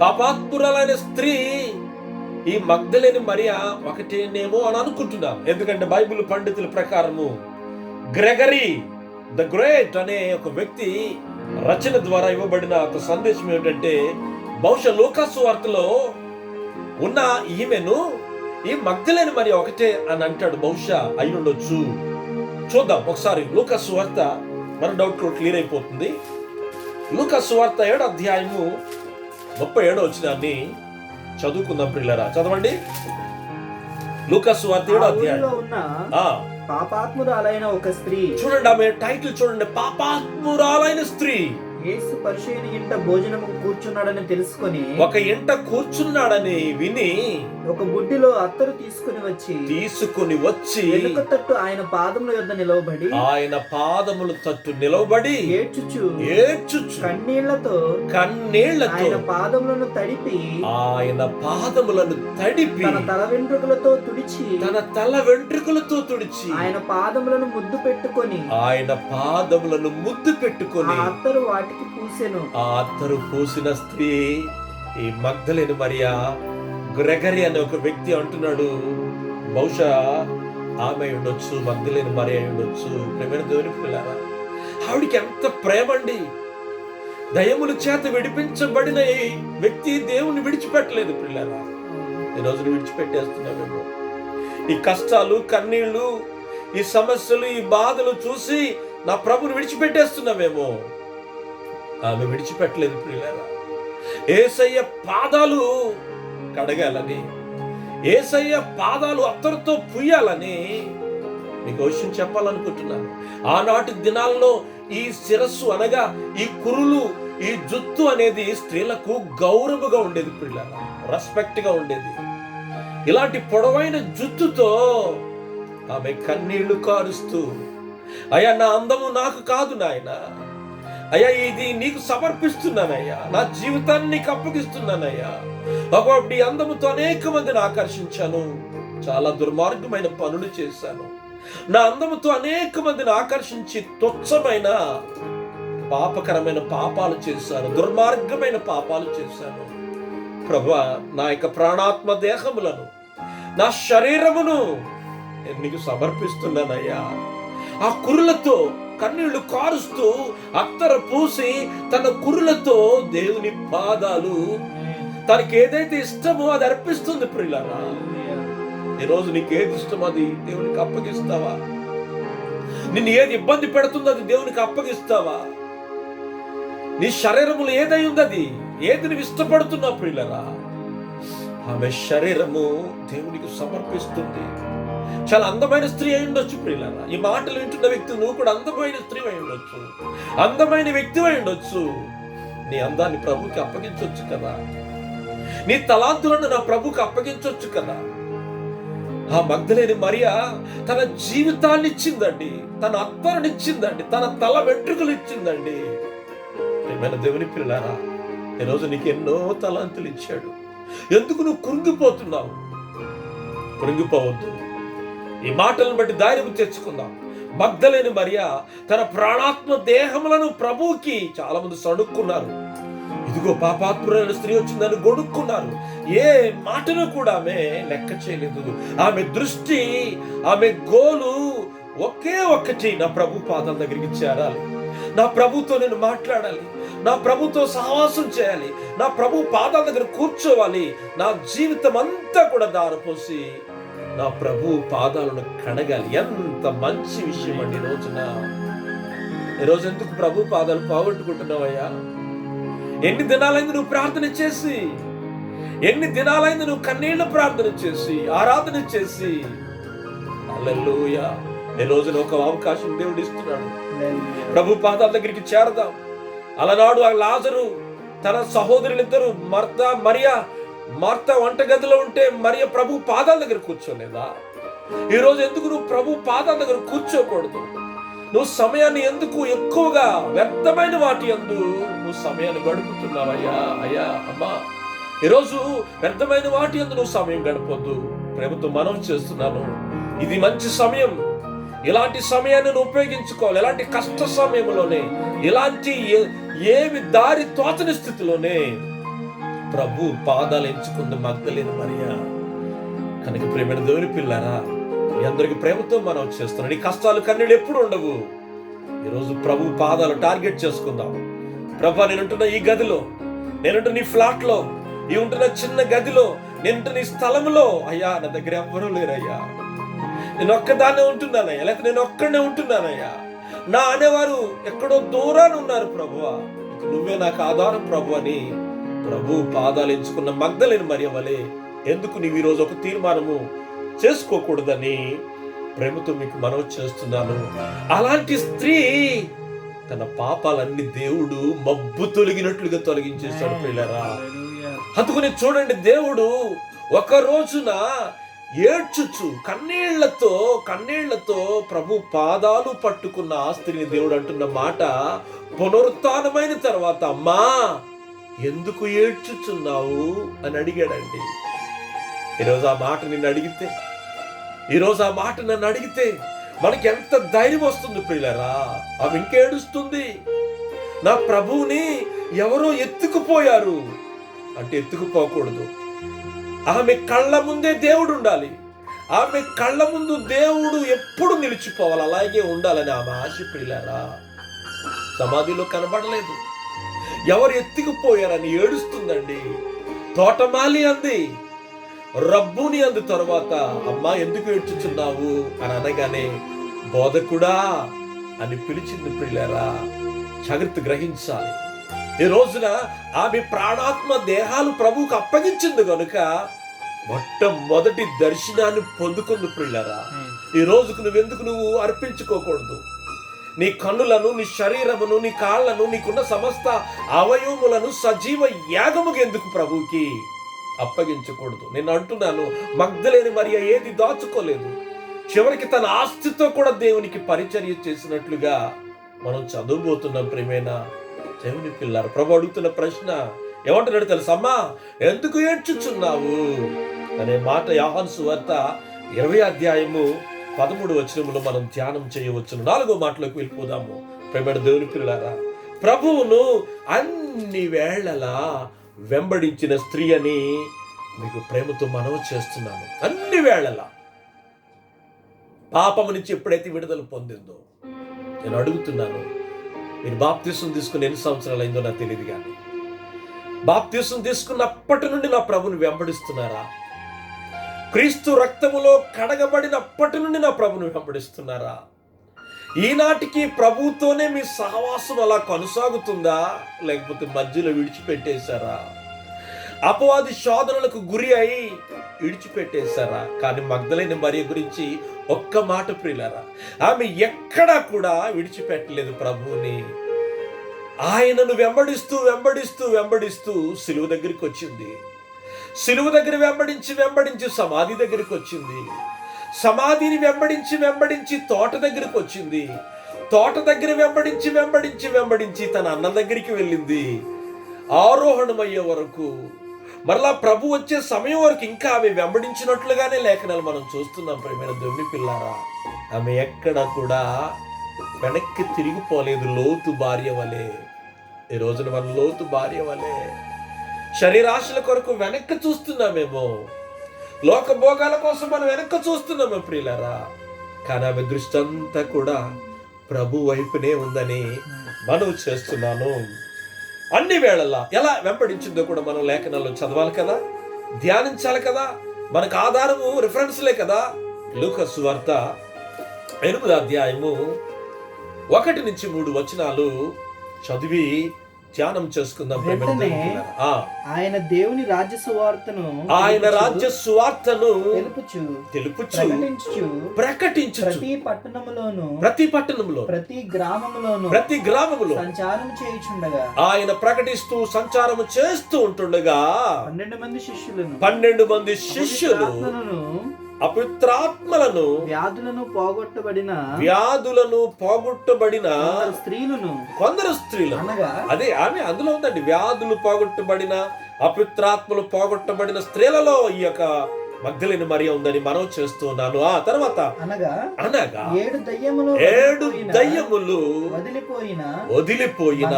పాపాత్మురాలైన స్త్రీ ఈ మగ్దలేని మరియా ఒకటేనేమో అని అనుకుంటున్నాను. ఎందుకంటే బైబిల్ పండితుల ప్రకారము గ్రెగరీ ద గ్రేట్ అనే ఒక వ్యక్తి రచన ద్వారా ఇవ్వబడిన ఒక సందేశం ఏమిటంటే, బహుశా లూకాసు వార్తలో ఉన్న ఈమెను ఈ మగ్దలేని మరియా ఒకటే అని అంటాడు. బహుశా అయి ఉండొచ్చు. చూద్దాం ఒకసారి లూకాసు వార్త, మన డౌట్ క్లియర్ అయిపోతుంది. లూకాసు వార్త 7వ అధ్యాయము 37వ వచనాన్ని చదువుకుందాం పిల్లరా. చదవండి. లూకాసు వార్త 7వ అధ్యాయం. పాపాత్మురాలైన ఒక స్త్రీ. చూడండి, ఆమె టైటిల్ చూడండి, పాపాత్మురాలైన స్త్రీ. యేసు పరిచయుని ఇంట భోజనము కూర్చున్నాడని తెలుసుకొని ఒక ఇంట కూర్చున్నాడని విని ఒక బుడ్డిలో అత్తరు తీసుకుని వచ్చి వెనుక తట్టు ఆయన పాదముల యొద్ద నిలవబడి ఆయన పాదముల తట్టు నిలవబడి ఏడ్చుచు కన్నీళ్లతో ఆయన పాదములను తడిపి తన తల వెంట్రుకలతో తుడిచి ఆయన పాదములను ముద్దు పెట్టుకొని ఆ అత్తరు వాటికి పూసెను. ఆ అత్తరు పూసిన స్త్రీ ఈ మగ్దలేని మరియా. గ్రెగరీ అనే ఒక వ్యక్తి అంటున్నాడు, బహుశా ఆమె ఉండొచ్చు, మగ్దలేని మరియా ఉండొచ్చు. ప్రేమైన దేవుని పిల్లారా, ఆవిడికి ఎంత ప్రేమండి. దయ్యముల చేత విడిపించబడిన ఈ వ్యక్తి దేవుని విడిచిపెట్టలేదు. పిల్లారా, ఈ రోజున విడిచిపెట్టేస్తున్నామేమో. ఈ కష్టాలు, కన్నీళ్లు, ఈ సమస్యలు, ఈ బాధలు చూసి నా ప్రభుని విడిచిపెట్టేస్తున్నామేమో. ఆమె విడిచిపెట్టలేదు. ప్రియులారా, యేసయ్య పాదాలు కడగాలని, యేసయ్య పాదాలు అత్తరుతో పుయ్యాలని మీకు విషయం చెప్పాలనుకుంటున్నాను. ఆనాటి దినాల్లో ఈ శిరస్సు అనగా ఈ కురులు, ఈ జుత్తు అనేది స్త్రీలకు గౌరవగా ఉండేది. ప్రియులారా, రెస్పెక్ట్ గా ఉండేది. ఇలాంటి పొడవైన జుత్తుతో ఆమె కన్నీళ్లు కారుస్తూ, అయ్యా నా అందము నాకు కాదు నాయన, అయ్యా ఇది నీకు సమర్పిస్తున్నానయ్యా, నా జీవితాన్ని నీకు అప్పగిస్తున్నానయ్యా. ఒకటి అందముతో అనేక మందిని ఆకర్షించాను, చాలా దుర్మార్గమైన పనులు చేశాను. నా అందముతో అనేక మందిని ఆకర్షించి తుచ్చమైన పాపకరమైన పాపాలు చేశాను, దుర్మార్గమైన పాపాలు చేశాను. ప్రభువా, నా యొక్క ప్రాణాత్మ దేహములను, నా శరీరమును నీకు సమర్పిస్తున్నానయ్యా. ఆ కురులతో కన్నీళ్లు కారుస్తూ అత్తర పూసి తన కురులతో దేవుని పాదాలు, తనకి ఏదైతే ఇష్టమో అది అర్పిస్తుంది. ప్రియులారా, ఈరోజు నీకు ఏది ఇష్టమో అది దేవునికి అప్పగిస్తావా? నిన్ను ఏది ఇబ్బంది పెడుతుందో అది దేవునికి అప్పగిస్తావా? నీ శరీరములు ఏదై ఉంది, ఏది నువ్వు ఇష్టపడుతున్నావు? ప్రియులారా, ఆమె శరీరము దేవునికి సమర్పిస్తుంది. చాలా అందమైన స్త్రీ అయి ఉండొచ్చు. ప్రియులారా, ఈ మాటలు వింటున్న వ్యక్తి నువ్వు కూడా అందమైన స్త్రీ అయి ఉండొచ్చు, అందమైన వ్యక్తి అయి ఉండొచ్చు. నీ అందాన్ని ప్రభుకి అప్పగించవచ్చు కదా, నీ తలాంతులను నా ప్రభుకి అప్పగించవచ్చు కదా. ఆ మగ్దలేని మరియా తన జీవితాన్ని ఇచ్చిందండి, తన అత్తరునిచ్చిందండి, తన తల వెంట్రుకలు ఇచ్చిందండి. ఏమైనా దేవుని పిల్లారా, ఈరోజు నీకు ఎన్నో తలాంతులు ఇచ్చాడు. ఎందుకు నువ్వు కృంగిపోతున్నావు? కృంగిపోవద్దు. ఈ మాటలను బట్టి ధైర్యం తెచ్చుకుందాం. మగ్దలేని మరియా తన ప్రాణాత్మ దేహములను ప్రభువుకి, చాలా మంది సణుక్కున్నారు. ఇదిగో పాపాత్మురైన స్త్రీ వచ్చిందని గొడుక్కున్నారు. ఏ మాటను కూడా ఆమె లెక్క చేయలేదు. ఆమె దృష్టి, ఆమె గోలు ఒకే ఒక్కటి, నా ప్రభు పాదాల దగ్గరికి చేరాలి, నా ప్రభుతో నేను మాట్లాడాలి, నా ప్రభుతో సహవాసం చేయాలి, నా ప్రభు పాదాల దగ్గర కూర్చోవాలి, నా జీవితం అంతా కూడా దారపోసి నా ప్రభు పాదాలను కడగాలి. ఎంత మంచి విషయం అండి. ఈరోజు ఎందుకు ప్రభు పాదాలు పోగొట్టుకుంటున్నావయ్యా? ఎన్ని దినాలైంది నువ్వు ప్రార్థన చేసి, ఎన్ని దినాలైంది నువ్వు కన్నీళ్ల ప్రార్థన చేసి, ఆరాధన చేసి. హల్లెలూయా. ఈ రోజున ఒక అవకాశం దేవుడు ఇస్తున్నాడు. ప్రభు పాదాల దగ్గరికి చేరదాం. అలనాడు ఆ లాజరు తన సహోదరులిద్దరు మార్తా వంటగదిలో ఉంటే మరియ ప్రభు పాదాల దగ్గర కూర్చోలేదా? ఈరోజు ఎందుకు నువ్వు ప్రభు పాదాల దగ్గర కూర్చోకూడదు? నువ్వు సమయాన్ని ఎందుకు ఎక్కువగా వ్యర్థమైన వాటి యందు నువ్వు సమయాన్ని గడుపుతున్నావయ్యా? అయ్యా, అమ్మా, ఈరోజు వ్యర్థమైన వాటి యందు నువ్వు సమయం గడపొద్దు. ప్రేమతో మనం చేస్తున్నాను, ఇది మంచి సమయం. ఇలాంటి సమయాన్ని నువ్వు ఉపయోగించుకోవాలి. ఇలాంటి కష్ట సమయంలోనే, ఇలాంటి ఏమి దారి తోచని స్థితిలోనే ప్రభు పాదాలు ఎంచుకుంది మగ్దలేని మరియా. కనుక ప్రేమైన దేవుని పిల్లారా, మీ అందరికి ప్రేమతో మనం చేస్తున్నాం. ఈ కష్టాలు కన్నీళ్ళు ఎప్పుడు ఉండవు. ఈరోజు ప్రభు పాదాలు టార్గెట్ చేసుకుందాం. ప్రభా, నేనుంటున్న ఈ గదిలో, నేనుంటున్న ఈ ఫ్లాట్ లో, ఈ ఉంటున్న చిన్న గదిలో, నేనుంటున్న ఈ స్థలంలో, అయ్యా నా దగ్గర ఎవ్వరూ లేరయ్యా, నేను ఒక్కదాన్నే ఉంటున్నానయ్యా, లేకపోతే నేను ఒక్కడనే ఉంటున్నానయ్యా, నా అనేవారు ఎక్కడో దూరాన్ని ఉన్నారు ప్రభువా, నువ్వే నాకు ఆధారం ప్రభు అని ప్రభు పాదాలు ఎంచుకున్న మగ్దలేని మరియ వలె ఎందుకు నీవు ఈరోజు ఒక తీర్మానము చేసుకోకూడదని ప్రేమతో మీకు మనవి చేస్తున్నాను. అలాంటి స్త్రీ తన పాపాలన్నీ దేవుడు మబ్బు తొలగినట్లుగా తొలగించేశాడు ప్రియులారా. అందుకని చూడండి, దేవుడు ఒక రోజున ఏడ్చుచు కన్నీళ్లతో ప్రభు పాదాలు పట్టుకున్న ఆ స్త్రీని దేవుడు అంటున్న మాట, పునరుత్థానమైన తర్వాత అమ్మా ఎందుకు ఏడ్చుచున్నావు అని అడిగాడండి. ఈరోజు ఆ మాట నన్ను అడిగితే మనకి ఎంత ధైర్యం వస్తుంది ప్రియులరా. ఆమె ఇంకేడుస్తుంది, నా ప్రభువుని ఎవరో ఎత్తుకుపోయారు అంటే ఎత్తుకుపోకూడదు. ఆమె కళ్ళ ముందే దేవుడు ఉండాలి, ఆమె కళ్ళ ముందు దేవుడు ఎప్పుడు నిలిచిపోవాలి, అలాగే ఉండాలని ఆమె ఆశ ప్రియులరా. సమాధిలో కనబడలేదు, ఎవరు ఎత్తుకుపోయారని ఏడుస్తుందండి. తోటమాలి అంది, రబ్బుని అందు తర్వాత అమ్మా ఎందుకు ఏడ్చుచున్నావు అని అనగానే బోధకుడా అని పిలిచింది ప్రియులారా. జాగ్రత్త గ్రహించాలి. ఈ రోజున ఆమె ప్రాణాత్మ దేహాలు ప్రభువుకు అప్పగించింది కనుక మొట్టమొదటి దర్శనాన్ని పొందుకుంది ప్రియులారా. ఈ రోజుకు నువ్వు అర్పించుకోకూడదు. నీ కన్నులను, నీ శరీరమును, నీ కాళ్లను, నీకున్న సమస్త అవయవములను సజీవ యాగముగా ఎందుకు ప్రభువుకి అప్పగించకూడదు? నేను అంటున్నాను, మగ్దలేని మరియ ఏది దాచుకోలేదు. చివరికి తన ఆస్తితో కూడా దేవునికి పరిచర్య చేసినట్లుగా మనం చదువుబోతున్నాం. ప్రియమైన దేవుని పిల్లారు, ప్రభు అడుగుతున్న ప్రశ్న ఏమంటున్నాడు తెలుసమ్మా, ఎందుకు ఏడ్చుచున్నావు అనే మాట యోహాను సువార్త 20వ అధ్యాయము 13వ వచనములో మనం ధ్యానం చేయవచ్చును. 4వ మాటలోకి వెళ్ళిపోదాము. ప్రియమైన దేవుని పిల్లారా, ప్రభువును అన్ని వేళలా వెంబడించిన స్త్రీ అని మీకు ప్రేమతో మనవి చేస్తున్నాను. అన్ని వేళలా పాపము నుంచి ఎప్పుడైతే విడుదల పొందిందో, నేను అడుగుతున్నాను, మీరు బాప్తీసం తీసుకుని ఎన్ని సంవత్సరాలు అయిందో నాకు తెలియదు, కానీ బాప్తీసం తీసుకున్నప్పటి నుండి నా ప్రభుని వెంబడిస్తున్నారా? క్రీస్తు రక్తములో కడగబడినప్పటి నుండి నా ప్రభుని వెంబడిస్తున్నారా? ఈనాటికి ప్రభువుతోనే మీ సహవాసం అలా కొనసాగుతుందా, లేకపోతే మధ్యలో విడిచిపెట్టేశారా? అపవాది శోధనలకు గురి అయి విడిచిపెట్టేశారా? కానీ మగ్దలేని మరియ గురించి ఒక్క మాట ప్రియులారా, ఆమె ఎక్కడా కూడా విడిచిపెట్టలేదు ప్రభువుని. ఆయనను వెంబడిస్తూ సిలువ దగ్గరికి వచ్చింది. సిలువ దగ్గర వెంబడించి సమాధి దగ్గరికి వచ్చింది. సమాధిని వెంబడించి తోట దగ్గరికి వచ్చింది. తోట దగ్గర వెంబడించి తన అన్న దగ్గరికి వెళ్ళింది. ఆరోహణమయ్యే వరకు, మరలా ప్రభు వచ్చే సమయం వరకు ఇంకా ఆమె వెంబడించినట్లుగానే లేఖనాలు మనం చూస్తున్నాం. ప్రియమైన దేవుని పిల్లారా, ఆమె ఎక్కడ కూడా వెనక్కి తిరిగిపోలేదు. లోతు భార్య వలె ఈ రోజున మన లోతు భార్య వలె శరీరాశల కొరకు వెనక్కి చూస్తున్నామేమో, లోక భోగాల కోసం మనం వెనక్కి చూస్తున్నాము ప్రియులారా. కానీ ఆమె దృష్టి అంతా కూడా ప్రభు వైపునే ఉందని మనవి చేస్తున్నాను. అన్ని వేళలా ఎలా వెంబడించిందో కూడా మనం లేఖనాల్లో చదవాలి కదా, ధ్యానించాలి కదా. మనకు ఆధారము రిఫరెన్స్లే కదా. లూకా సువార్త 8వ అధ్యాయము 1 నుంచి 3 వచనాలు చదివి ధ్యానం చేసుకుందాం. ఆయన దేవుని రాజ్య సువార్తను తెలుపుచు ప్రకటించు ప్రతి పట్టణములో ప్రతి గ్రామములో సంచారం చేయుచుండగా, ఆయన ప్రకటిస్తూ సంచారం చేస్తూ ఉంటుండగా 12 మంది శిష్యులు అపవిత్రాత్మలను వ్యాధులను పోగొట్టబడిన కొందరు స్త్రీలు అదే ఆమె అందులో ఉందండి. వ్యాధులు పోగొట్టబడిన, అపవిత్రాత్మలు పోగొట్టబడిన స్త్రీలలో ఈ యొక్క మగ్దలేని మరియ ఉందని మనం చేస్తున్నాను. ఆ తర్వాత అనగా 7 దయ్యములు వదిలిపోయిన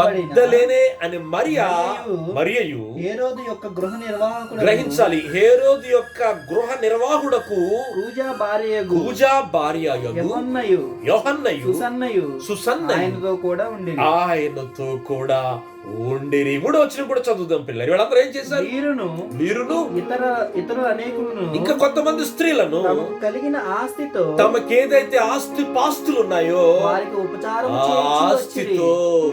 మగ్దలేనే అని మరియయు గ్రహించాలి. హేరోదు యొక్క గృహ నిర్వాహకుడకు కూజా భార్య యోహన్నయు సుసన్నయు ఆయనతో కూడా ఉండిరి. 3వ వచనం కూడా చదువుదాం పిల్లలు. వీళ్ళందరూ ఏం చేశారు? వీరును ఇతర అనేకులను, ఇంకా కొంతమంది స్త్రీలను కలిగిన ఆస్తితో, తమకేదైతే ఆస్తి పాస్తులు ఉన్నాయో ఆస్తితో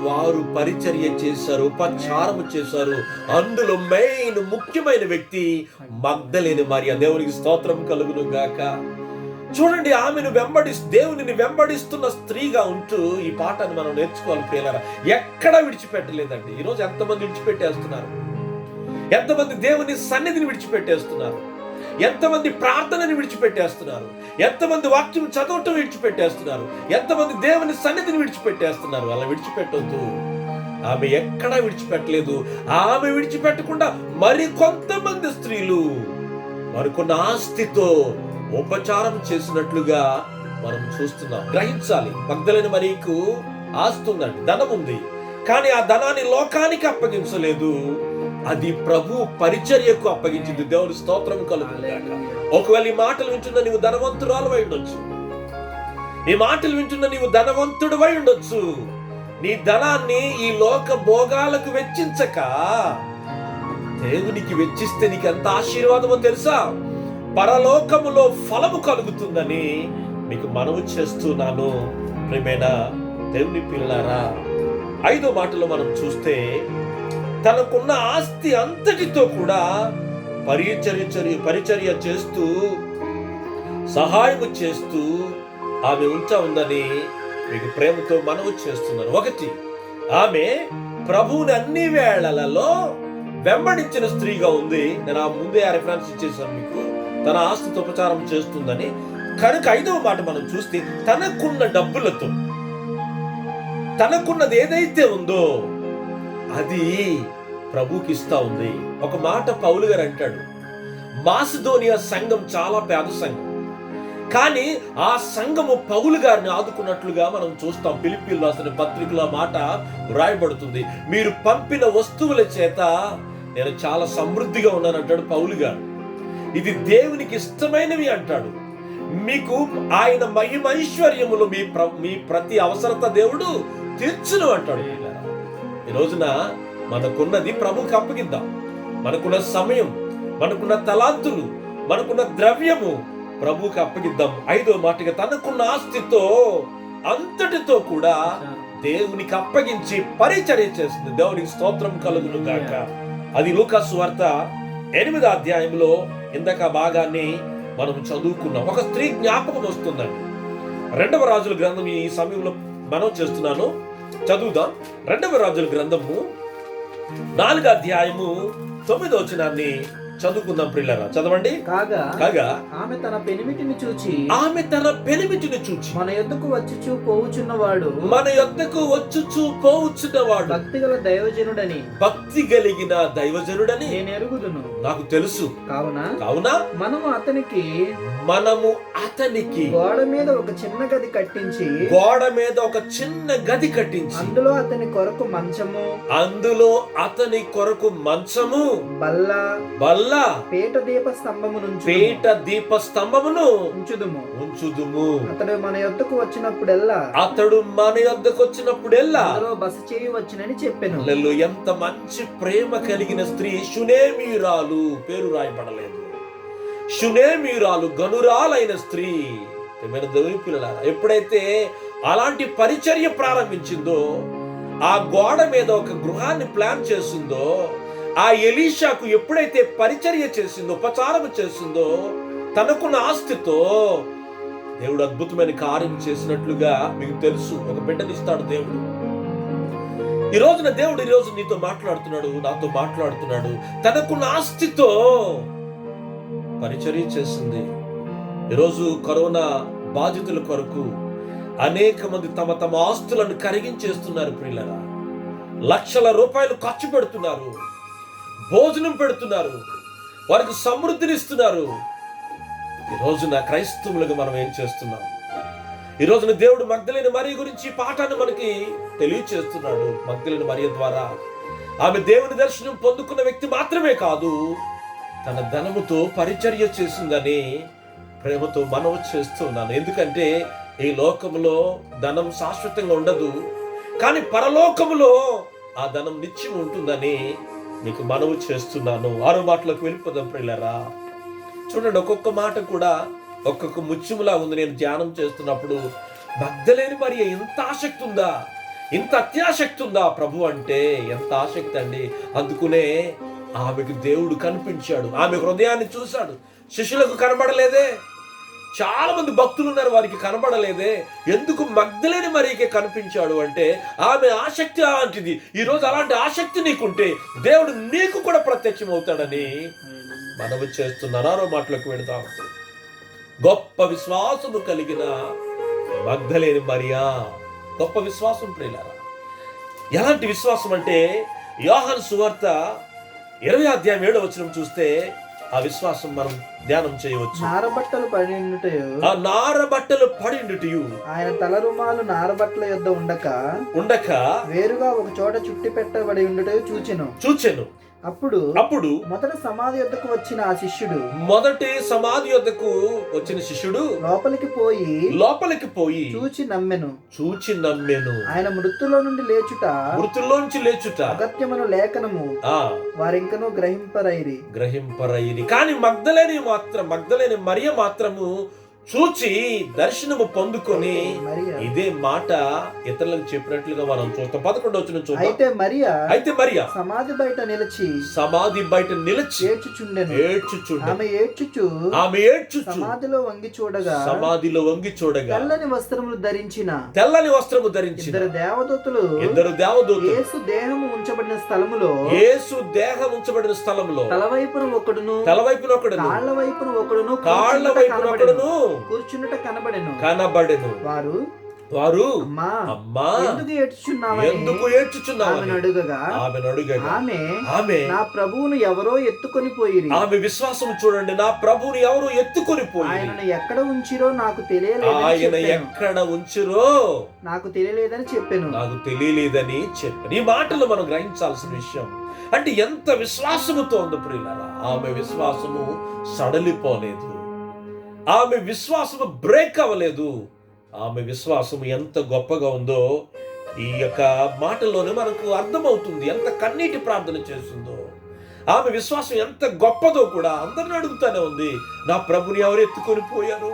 వారు పరిచర్య చేశారు, ఉపచారము చేశారు. అందులో ముఖ్యమైన వ్యక్తి మగ్దలేని మరియ. దేవునికి స్తోత్రం కలుగును గాక. చూడండి, ఆమెను దేవునిని వెంబడిస్తున్న స్త్రీగా ఉంటూ ఈ పాఠాన్ని మనం నేర్చుకోవాలి ప్రియులారా. ఎక్కడా విడిచిపెట్టలేదండి. ఈరోజు ఎంతమంది విడిచిపెట్టేస్తున్నారు, ఎంతమంది దేవుని సన్నిధిని విడిచిపెట్టేస్తున్నారు, ఎంతమంది ప్రార్థనని విడిచిపెట్టేస్తున్నారు, ఎంతమంది వాక్యం చదవటం విడిచిపెట్టేస్తున్నారు, ఎంతమంది దేవుని సన్నిధిని విడిచిపెట్టేస్తున్నారు. అలా విడిచిపెట్టొద్దు. ఆమె ఎక్కడా విడిచిపెట్టలేదు. ఆమె విడిచిపెట్టకుండా మరి కొంతమంది స్త్రీలు మరికొన్న ఆస్తితో ఉపచారం చేసినట్లుగా మనం చూస్తున్నాం. గ్రహించాలి, మగ్దలేని మరియకు ఆస్తి ఉందండి, ధనం ఉంది. కానీ ఆ ధనాన్ని లోకానికి అప్పగించలేదు, అది ప్రభు పరిచర్యకు అప్పగించింది. దేవుని స్తోత్రం కలుగుగాక. ఒకవేళ ఈ మాటలు వింటున్న నీవు ధనవంతురాలు అయి ఉండొచ్చు, ఈ మాటలు వింటున్న నీవు ధనవంతుడు అయి ఉండొచ్చు. నీ ధనాన్ని ఈ లోక భోగాలకు వెచ్చించక దేవునికి వెచ్చిస్తే నీకు ఎంత ఆశీర్వాదమో తెలుసా? పరలోకములో ఫలము కలుగుతుందని మీకు మనవి చేస్తున్నాను ప్రియమైన దేవుని పిల్లలారా. 5వ మాటలో మనం చూస్తే, తనకున్న ఆస్తి అంతటితో కూడా పరిచర్య చేస్తూ సహాయము చేస్తూ ఆమె ఉందని మీకు ప్రేమతో మనవి చేస్తున్నాను. 1, ఆమె ప్రభువుని అన్ని వేళలలో వెంబడించిన స్త్రీగా ఉంది. నేను ఆ ముందే ఆ రిఫరెన్స్ ఇచ్చేసాను మీకు. తన ఆస్తితో ఉపచారం చేస్తుందని. కనుక 5వ మాట మనం చూస్తే, తనకున్న డబ్బులతో తనకున్నది ఏదైతే ఉందో అది ప్రభుకి ఇస్తా ఉంది. ఒక మాట పౌలు గారు అంటాడు, మాసిదోనియా సంఘం చాలా పేద సంఘం, కానీ ఆ సంఘము పౌలు గారిని ఆదుకున్నట్లుగా మనం చూస్తాం. ఫిలిప్పీయులు రాసిన పత్రికలో మాట వ్రాయబడుతుంది, మీరు పంపిన వస్తువుల చేత నేను చాలా సమృద్ధిగా ఉన్నాను అంటాడు పౌలు గారు. ఇది దేవునికి ఇష్టమైనవి అంటాడు. మీకు ఆయన మహిమైశ్వర్యములు మీ ప్రతి అవసరత దేవుడు తీర్చును అంటాడు. ఈ రోజున మనకున్నది ప్రభువుకి అప్పగిద్దాం. మనకున్న సమయం, మనకున్న తలాంతులు, మనకున్న ద్రవ్యము ప్రభువుకి అప్పగిద్దాం. 5వ మాటగా, తనకున్న ఆస్తితో అంతటితో కూడా దేవునికి అప్పగించి పరిచర్య చేస్తుంది. దేవునికి స్తోత్రం కలుగును గాక. అది లూకా సువార్త 8వ అధ్యాయంలో ఇందాక భాగాన్ని మనం చదువుకున్నాం. ఒక స్త్రీ జ్ఞాపకం వస్తుందండి. 2వ రాజుల గ్రంథం ఈ సమయంలో మనం చేస్తున్నాను, చదువుదాం. 2వ రాజుల గ్రంథము 4వ అధ్యాయము 9వ వచనాన్ని చదువుకుందాం ప్రియులారా. చదవండి. కాగా ఆమె తన పెనిమిటిని చూచి మన యొద్దకు వచ్చుచు పోవుచున్నవాడు భక్తి కలిగిన దైవజనుడని నేను ఎరుగుదును, నాకు తెలుసు. కావున మనము అతనికి గోడ మీద ఒక చిన్న గది కట్టించి అందులో అతని కొరకు మంచము బల్ల పీట దీప స్తంభమును ఉంచుదుము. అతడు మన యొద్దకు వచ్చినప్పుడెల్లా అందులో బస చేయవచ్చునని చెప్పెను. ఎంత మంచి ప్రేమ కలిగిన స్త్రీ! షునేమీయురాలు, పేరు రాయబడలేదు. షునేమీయురాలు, గనురాలైన స్త్రీ. దేవుని పిల్లలారా, ఎప్పుడైతే అలాంటి పరిచర్య ప్రారంభించిందో, ఆ గోడ మీద ఒక గృహాన్ని ప్లాన్ చేసిందో, ఆ ఎలీషాకు ఎప్పుడైతే పరిచర్య చేసిందో, ఉపచారం చేసిందో, తనకున్న ఆస్తితో దేవుడు అద్భుతమైన కార్యం చేసినట్లుగా మీకు తెలుసు. ఒక బిడ్డనిస్తాడు దేవుడు. ఈ రోజు నీతో మాట్లాడుతున్నాడు, నాతో మాట్లాడుతున్నాడు. తనకున్న ఆస్తితో పరిచర్య చేసింది. ఈరోజు కరోనా బాధితుల కొరకు అనేక మంది తమ ఆస్తులను కరిగించేస్తున్నారు ప్రియులారా. లక్షల రూపాయలు ఖర్చు పెడుతున్నారు, భోజనం పెడుతున్నారు, వారికి సమృద్ధినిస్తున్నారు. ఈ రోజున క్రైస్తవులుగా మనం ఏం చేస్తున్నాం? ఈ రోజున దేవుడు మగ్దలేని మరియ గురించి పాఠాన్ని మనకి తెలియచేస్తున్నాడు. మగ్దలేని మరియ ద్వారా ఆమె దేవుని దర్శనం పొందుకున్న వ్యక్తి మాత్రమే కాదు, తన ధనముతో పరిచర్య చేసిందని ప్రేమతో మనవి చేస్తున్నాను. ఎందుకంటే ఈ లోకములో ధనం శాశ్వతంగా ఉండదు, కానీ పరలోకములో ఆ ధనం నిత్యం ఉంటుందని మీకు మనవి చేస్తున్నాను. 6వ మాటలోకి వెళ్ళిపోదాం ప్రియులారా. చూడండి, ఒక్కొక్క మాట కూడా ఒక్కొక్క ముత్యములా ఉంది. నేను ధ్యానం చేస్తున్నప్పుడు మగ్దలేని మరియ ఇంత ఆసక్తి ఉందా, ఇంత అత్యాసక్తి ఉందా ప్రభు అంటే? ఎంత ఆసక్తి అండి! అందుకునే ఆమెకు దేవుడు కనిపించాడు, ఆమె హృదయాన్ని చూశాడు. శిష్యులకు కనబడలేదే, చాలా మంది భక్తులు ఉన్నారు, వారికి కనబడలేదే, ఎందుకు మగ్దలేని మరియకే కనిపించాడు అంటే ఆమె ఆసక్తి అలాంటిది. ఈరోజు అలాంటి ఆసక్తి నీకుంటే దేవుడు నీకు కూడా ప్రత్యక్షం అవుతాడని మనవి చేస్తున్నాను. ఆరో మాటలకు వెళదాం. గొప్ప విశ్వాసము కలిగిన మగ్దలేని మరియా, గొప్ప విశ్వాసం ప్రియులారా. ఎలాంటి విశ్వాసం అంటే యోహాను సువార్త 20:7 చూస్తే ఆ విశ్వాసం మనం ధ్యానం చేయవచ్చు. నారబట్టలు పడినటయు, ఆ నారబట్టలు పడినటయు, ఆయన తల రుమాలు నారబట్టల యొద్ద ఉండక వేరుగా ఒక చోట చుట్టి పెట్టబడి ఉండటయు చూచెను. అప్పుడు మొదటి సమాధి యొద్దకు వచ్చిన ఆ శిష్యుడు, మొదటి సమాధి యొద్దకు వచ్చిన శిష్యుడు లోపలికి పోయి చూచి నమ్మెను. ఆయన మృతుల్లోంచి లేచుట అగత్యమను లేఖనము వారింకనూ గ్రహింపరైరి. కానీ మగ్దలేని మరియ మాత్రము చూచి దర్శనము పొందుకొని ఇదే మాట ఇతరులకు చెప్పినట్లుగా మనం చూస్తాం. 11వ వచనం చూద్దాం. అయితే మరియా సమాధి బయట నిలిచి ఏడ్చుచుండెను. ఆమె ఏడ్చుచు సమాధిలో వంగి చూడగా తెల్లని వస్త్రములు ధరించిన ఇద్దరు దేవదూతలు యేసు దేహము ఉంచబడిన స్థలములో తలవైపున ఒకడును కాళ్ళ వైపున ఒకడును కూర్చున్నట కనబడెను. వారు అమ్మా ఎందుకు ఏడ్చుచున్నావని అడుగగా ఆమె నా ప్రభువును ఎవరో ఎత్తుకొని పోయిరి. ఆమె విశ్వాసం చూడండి, నా ప్రభువుని ఎవరో ఎత్తుకొని పోయి ఆయనను ఎక్కడ ఉంచిరో నాకు తెలియలేదని చెప్పాను. ఈ మాటలు మనం గ్రహించాల్సిన విషయం. అంటే ఎంత విశ్వాసముతో ఉంది ప్రియులారా. ఆమె విశ్వాసము సడలిపోలేదు, ఆమె విశ్వాసము బ్రేక్ అవ్వలేదు. ఆమె విశ్వాసం ఎంత గొప్పగా ఉందో ఈ యొక్క మాటల్లోనే మనకు అర్థమవుతుంది. ఎంత కన్నీటి ప్రార్థన చేస్తుందో, ఆమె విశ్వాసం ఎంత గొప్పదో కూడా అందరిని అడుగుతానే ఉంది, నా ప్రభుని ఎవరు ఎత్తుకొని పోయారు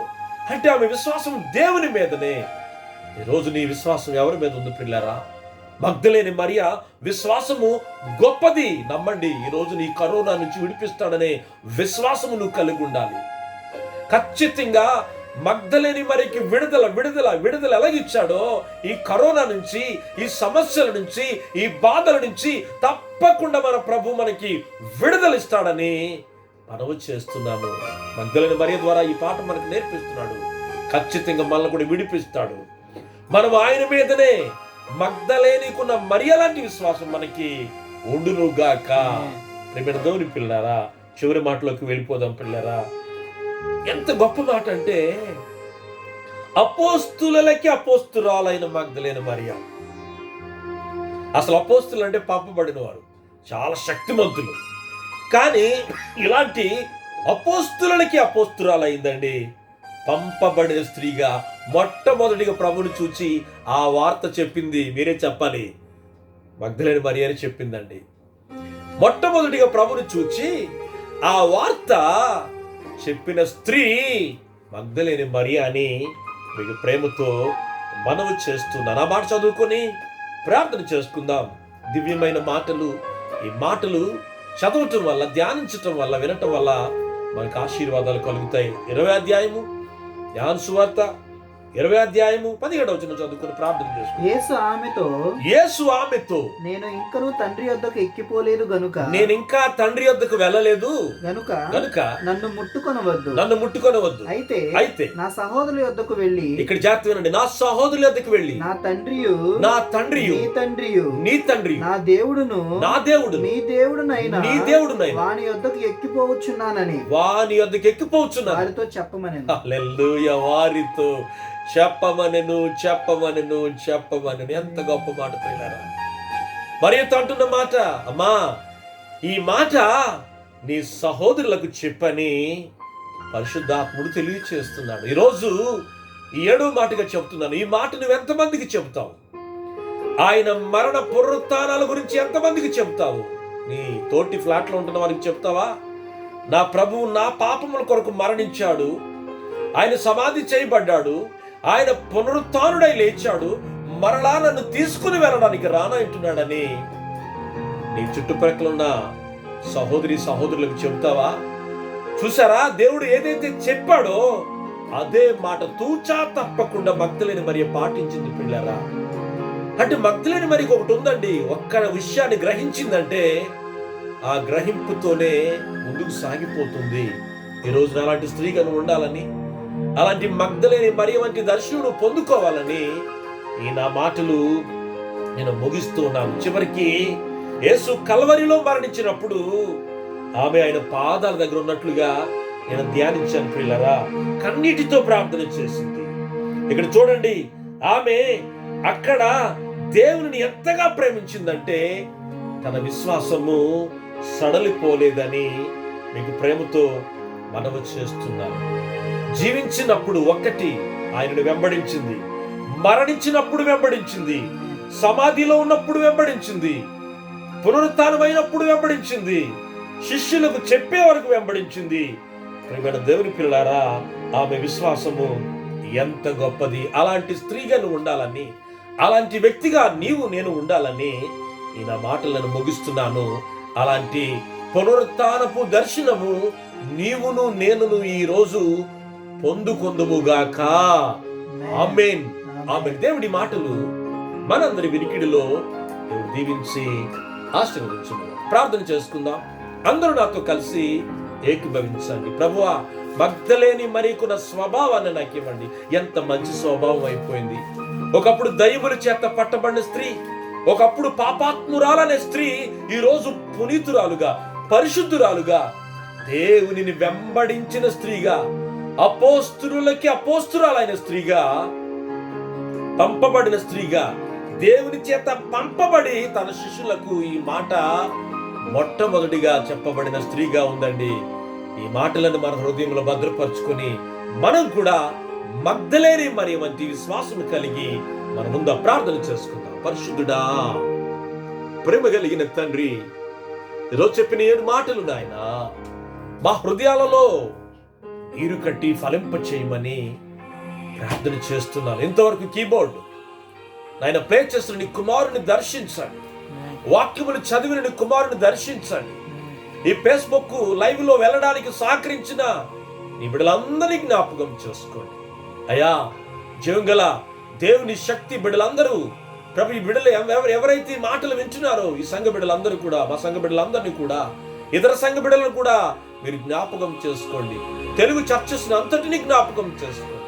అంటే ఆమె విశ్వాసం దేవుని మీదనే. ఈరోజు నీ విశ్వాసం ఎవరి మీద ఉంది పిల్లరా? మగ్దలేని మరియ విశ్వాసము గొప్పది. నమ్మండి, ఈరోజు నీ కరోనా నుంచి విడిపిస్తాడనే విశ్వాసము నువ్వు కలిగి ఉండాలి. ఖచ్చితంగా మగ్దలేని మరికి విడుదల ఎలాగిచ్చాడో ఈ కరోనా నుంచి, ఈ సమస్యల నుంచి, ఈ బాధల నుంచి తప్పకుండా మన ప్రభు మనకి విడుదల ఇస్తాడని మనవి చేస్తున్నాను. మగ్దలేని మరియ ద్వారా ఈ పాట మనకు నేర్పిస్తున్నాడు. ఖచ్చితంగా మనల్ని కూడా విడిపిస్తాడు. మనం ఆయన మీదనే, మగ్దలేనికున్న మరియ లాంటి విశ్వాసం మనకి ఉండునుగాక. ప్రియమైన దేవుని పిల్లారా, చివరి మాటలోకి వెళ్ళిపోదాం పిల్లారా. ఎంత గొప్ప మాట అంటే అపోస్తులకి అపోస్తురాలైన మగ్దలేని మరియ. అసలు అపోస్తులు అంటే పంపబడిన వారు, చాలా శక్తిమంతులు. కానీ ఇలాంటి అపోస్తులకి అపోస్తురాలైందండి. పంపబడిన స్త్రీగా మొట్టమొదటిగా ప్రభుని చూచి ఆ వార్త చెప్పింది. మీరే చెప్పాలి, మగ్దలేని మరియ అని చెప్పిందండి. మొట్టమొదటిగా ప్రభుని చూచి ఆ వార్త చెప్పిన స్త్రీ మగ్దలేని మరియ అని మీకు ప్రేమతో మనవి చేస్తున్నాను. ఆ మాట చదువుకొని ప్రార్థన చేసుకుందాం. దివ్యమైన మాటలు, ఈ మాటలు చదవటం వల్ల, ధ్యానించటం వల్ల, వినటం వల్ల మనకు ఆశీర్వాదాలు కలుగుతాయి. 20వ అధ్యాయము యోహాను సువార్త 20వ అధ్యాయము 17వ వచనం చదువుకొని ప్రార్థన చేసుకుందాం. యేసు ఆమెతో నేను ఇంకనూ తండ్రి యొద్దకు ఎక్కిపోలేదు గనుక, నేను ఇంకా తండ్రి యొద్దకు వెళ్ళలేదు గనుక నన్ను ముట్టుకొనవద్దు. అయితే నా సహోదరుల యొద్దకు వెళ్ళి, ఇక్కడ జాగ్రత్త వినండి, నా సహోదరుల యొద్దకు వెళ్ళి నా తండ్రియు నీ తండ్రియు నా దేవుడును నీ దేవుడునైనా వాని యొద్దకు ఎక్కిపోవచ్చున్నానని వారితో చెప్పమని. హల్లెలూయా. వారితో చెప్పమనెను. ఎంత గొప్ప మాట ప్రియులారా. మరియతో అంటున్న మాట, అమ్మా ఈ మాట నీ సహోదరులకు చెప్పని పరిశుద్ధాత్ముడు తెలియచేస్తున్నాడు. ఈరోజు ఈ 7వ మాటగా చెప్తున్నాను. ఈ మాట నువ్వు ఎంతమందికి చెప్తావు? ఆయన మరణ పునరుత్థానాల గురించి ఎంతమందికి చెప్తావు? నీ తోటి ఫ్లాట్లో ఉంటున్న వారికి చెప్తావా? నా ప్రభువు నా పాపముల కొరకు మరణించాడు, ఆయన సమాధి చేయబడ్డాడు, ఆయన పునరుత్థానుడై లేచాడు, మరలా నన్ను తీసుకుని వెళ్ళడానికి రానంటున్నాడని నీ చుట్టుప్రక్కల ఉన్న సహోదరులకు చెబుతావా? చూసారా, దేవుడు ఏదైతే చెప్పాడో అదే మాట తూచా తప్పకుండా మగ్దలేని మరియ పాటించింది పిల్లరా. అంటే మగ్దలేని మరి ఒకటి ఉందండి, ఒక్క విషయాన్ని గ్రహించిందంటే ఆ గ్రహింపుతోనే ముందుకు సాగిపోతుంది. ఈ రోజున అలాంటి స్త్రీగా నువ్వు ఉండాలని, అలాంటి మగ్దలేని మరి వంటి దర్శనం పొందుకోవాలని ఈ నా మాటలు నేను ముగిస్తూ ఉన్నాను. చివరికి యేసు కల్వరిలో మరణించినప్పుడు ఆమె ఆయన పాదాల దగ్గర ఉన్నట్లుగా నేను ధ్యానించాను పిల్లరా. కన్నీటితో ప్రార్థన చేసింది. ఇక్కడ చూడండి, ఆమె అక్కడ దేవుని ఎంతగా ప్రేమించిందంటే తన విశ్వాసము సడలిపోలేదని మీకు ప్రేమతో మనవి చేస్తున్నాను. జీవించినప్పుడు ఒక్కటి ఆయనను వెంబడించింది, మరణించినప్పుడు వెంబడించింది, సమాధిలో ఉన్నప్పుడు వెంబడించింది, పునరుత్థానమైనప్పుడు వెంబడించింది, శిష్యులకు చెప్పే వరకు వెంబడించింది. ప్రియమైన దేవుని పిల్లారా, ఆమె విశ్వాసము ఎంత గొప్పది. అలాంటి స్త్రీగా నువ్వు ఉండాలని, అలాంటి వ్యక్తిగా నేను ఉండాలని ఈ నా మాటలను ముగిస్తున్నాను. అలాంటి పునరుత్థానపు దర్శనము నీవును నేనును ఈ రోజు పొందుకొందుముగాక. ఆమేన్, ఆమేన్. దేవుడి మాటలు మనందరి వినికిడిలో దేవుడు దీవించి ఆశీర్వదించును. ప్రార్థన చేసుకుందాం. అందరూ నాతో కలిసి ఏకీభవించండి. ప్రభువా, మగ్దలేని మరికున్న స్వభావాన్ని నాకు ఇవ్వండి. ఎంత మంచి స్వభావం అయిపోయింది. ఒకప్పుడు దయ్యముల చేత పట్టబడిన స్త్రీ, ఒకప్పుడు పాపాత్మురాలనే స్త్రీ ఈ రోజు పునీతురాలుగా, పరిశుద్ధురాలుగా, దేవునిని వెంబడించిన స్త్రీగా, అపోస్తులకి అపోస్తురాలైన స్త్రీగా, పంపబడిన స్త్రీగా, దేవుని చేత పంపబడి తన శిష్యులకు ఈ మాట మొట్టమొదటిగా చెప్పబడిన స్త్రీగా ఉందండి. ఈ మాటలను మన హృదయంలో భద్రపరుచుకొని మనం కూడా మగ్దలేని మరి వంటి విశ్వాసం కలిగి మన ముందు ప్రార్థన చేసుకుందాం. పరిశుద్ధుడా, ప్రేమ కలిగిన తండ్రి, ఈరోజు చెప్పిన 7 మాటలు నాయన మా హృదయాలలో నీరు కట్టి ఫలింప చేయమని ప్రార్థన చేస్తున్నాను. ఇంతవరకు కీబోర్డ్ నాయన ప్లే చేస్తున్న నీ కుమారుని దర్శించండి, వాక్యములు చదివిన నీ కుమారుని దర్శించండి. ఈ ఫేస్బుక్ లైవ్ లో వెళ్ళడానికి సహకరించిన నీ బిడ్డలందరినీ జ్ఞాపకం చేసుకోండి అయ్యా. జీవంగల దేవుని శక్తి బిడ్డలందరూ ప్రభు, ఈ బిడ్డలు ఎవరైతే మాటలు వింటున్నారో ఈ సంఘ బిడ్డలందరూ కూడా, మా సంఘ బిడ్డలందరినీ కూడా, ఇతర సంఘ బిడ్డలను కూడా మీరు జ్ఞాపకం చేసుకోండి. తెలుగు చర్చెస్ అంతటిని జ్ఞాపకం చేసుకోండి.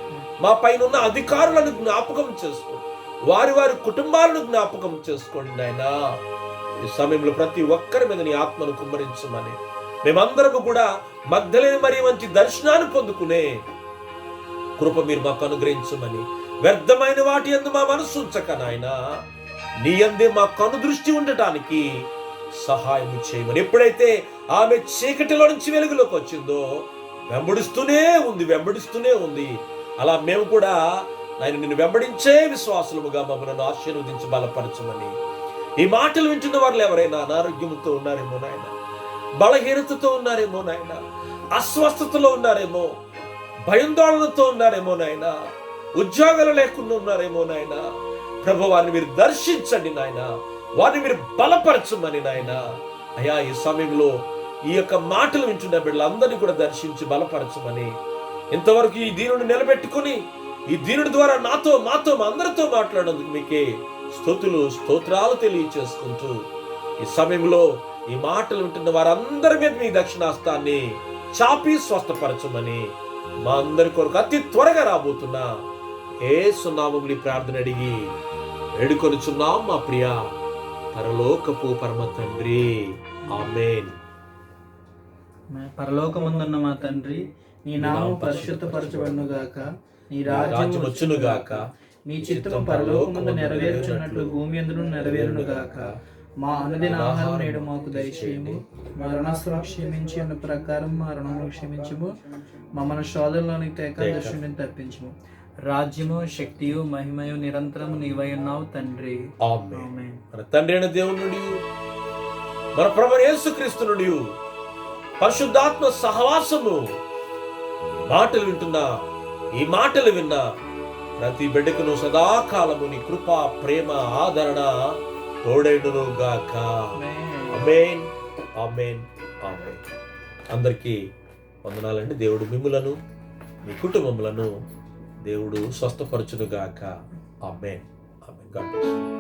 మా పైన ఉన్న అధికారులను జ్ఞాపకం చేసుకోండి. వారి వారి కుటుంబాలను జ్ఞాపకం చేసుకోండి నాయనా. ఈ సమయంలో ప్రతి ఒక్కరి మీద నీ ఆత్మను కుమ్మరించమని, మేమందరము కూడా మగ్దలేని మరి మంచి దర్శనాన్ని పొందుకునే కృప మీరు మాకు అనుగ్రహించమని, వ్యర్థమైన వాటి యందు మా మనసు ఉంచక నాయనా, నీ యందే మా కను దృష్టి ఉండటానికి సహాయం చేయమని. ఎప్పుడైతే ఆమె చీకటిలో నుంచి వెలుగులోకి వచ్చిందో వెంబడిస్తూనే ఉంది. అలా మేము కూడా ఆయన నిన్ను వెంబడించే విశ్వాసులముగా మమ్మల్ని ఆశీర్వదించి బలపరచమని. ఈ మాటలు వింటున్న వాళ్ళు ఎవరైనా అనారోగ్యంతో ఉన్నారేమో నాయన, బలహీనతతో ఉన్నారేమో నాయన, అస్వస్థతలో ఉన్నారేమో, భయాందోళనతో ఉన్నారేమో నాయన, ఉద్యోగాలు లేకుండా ఉన్నారేమో నాయన. ప్రభు, వారిని మీరు దర్శించండి నాయన, వారిని మీరు బలపరచమని నాయన. అయ్యా, ఈ సమయంలో ఈ యొక్క మాటలు వింటున్న బిడ్డలందరినీ కూడా దర్శించి బలపరచమని, ఇంతవరకు ఈ దీనుని నిలబెట్టుకుని ఈ దీనుడి ద్వారా నాతో మాతో మా అందరితో మాట్లాడేందుకు మీకే స్తోత్రాలు తెలియచేసుకుంటూ ఈ సమయంలో ఈ మాటలు వింటున్న వారందరి మీద మీ దక్షిణాస్తాన్ని చాపి స్వస్థపరచమని మా అందరి కొరకు అతి త్వరగా రాబోతున్న యేసు నామములో ప్రార్థన అడిగి వేడుకొనుచున్నాం మా ప్రియ పరలోకపు పరమ తండ్రి. ఆమేన్. పరలోకమందున్న మా తండ్రి, నీ నామము పరిశుద్ధపరచబడును గాక, నీ రాజ్యం వచ్చును గాక, నీ చిత్తము పరలోకమందు నెరవేర్చున్నట్లు భూమి యందును నెరవేరును గాక. మా అనుదిన ఆహారం నేడు మాకు దయచేయము, మా రుణాస్తులను క్షమించి అన్న ప్రకారం మా రుణములను క్షమించుము, మమ్మల్ని శోధనలోనికి తేక దుష్టుని తప్పించుము. రాజ్యము, శక్తియు, మహిమయు నిరంతరము నీవై ఉన్నావు తండ్రి. ఆమేన్. మన తండ్రి అయిన దేవుని నుండి, మన ప్రభువైన యేసుక్రీస్తు నుండి, పరిశుద్ధాత్మ సహవాసము, మాటలు వింటున్నా, ఈ మాటలు విన్నా ప్రతి బిడ్డకును సదాకాలము నీ కృప, ప్రేమ, ఆదరణ తోడైనను గాక. ఆమేన్, ఆమేన్, ఆమేన్. అందరికీ వందనాలండి. దేవుడు మిమ్ములను మీ కుటుంబములను దేవుడు స్వస్థపరచునుగాక. ఆమేన్. ఆమేన్. God bless you.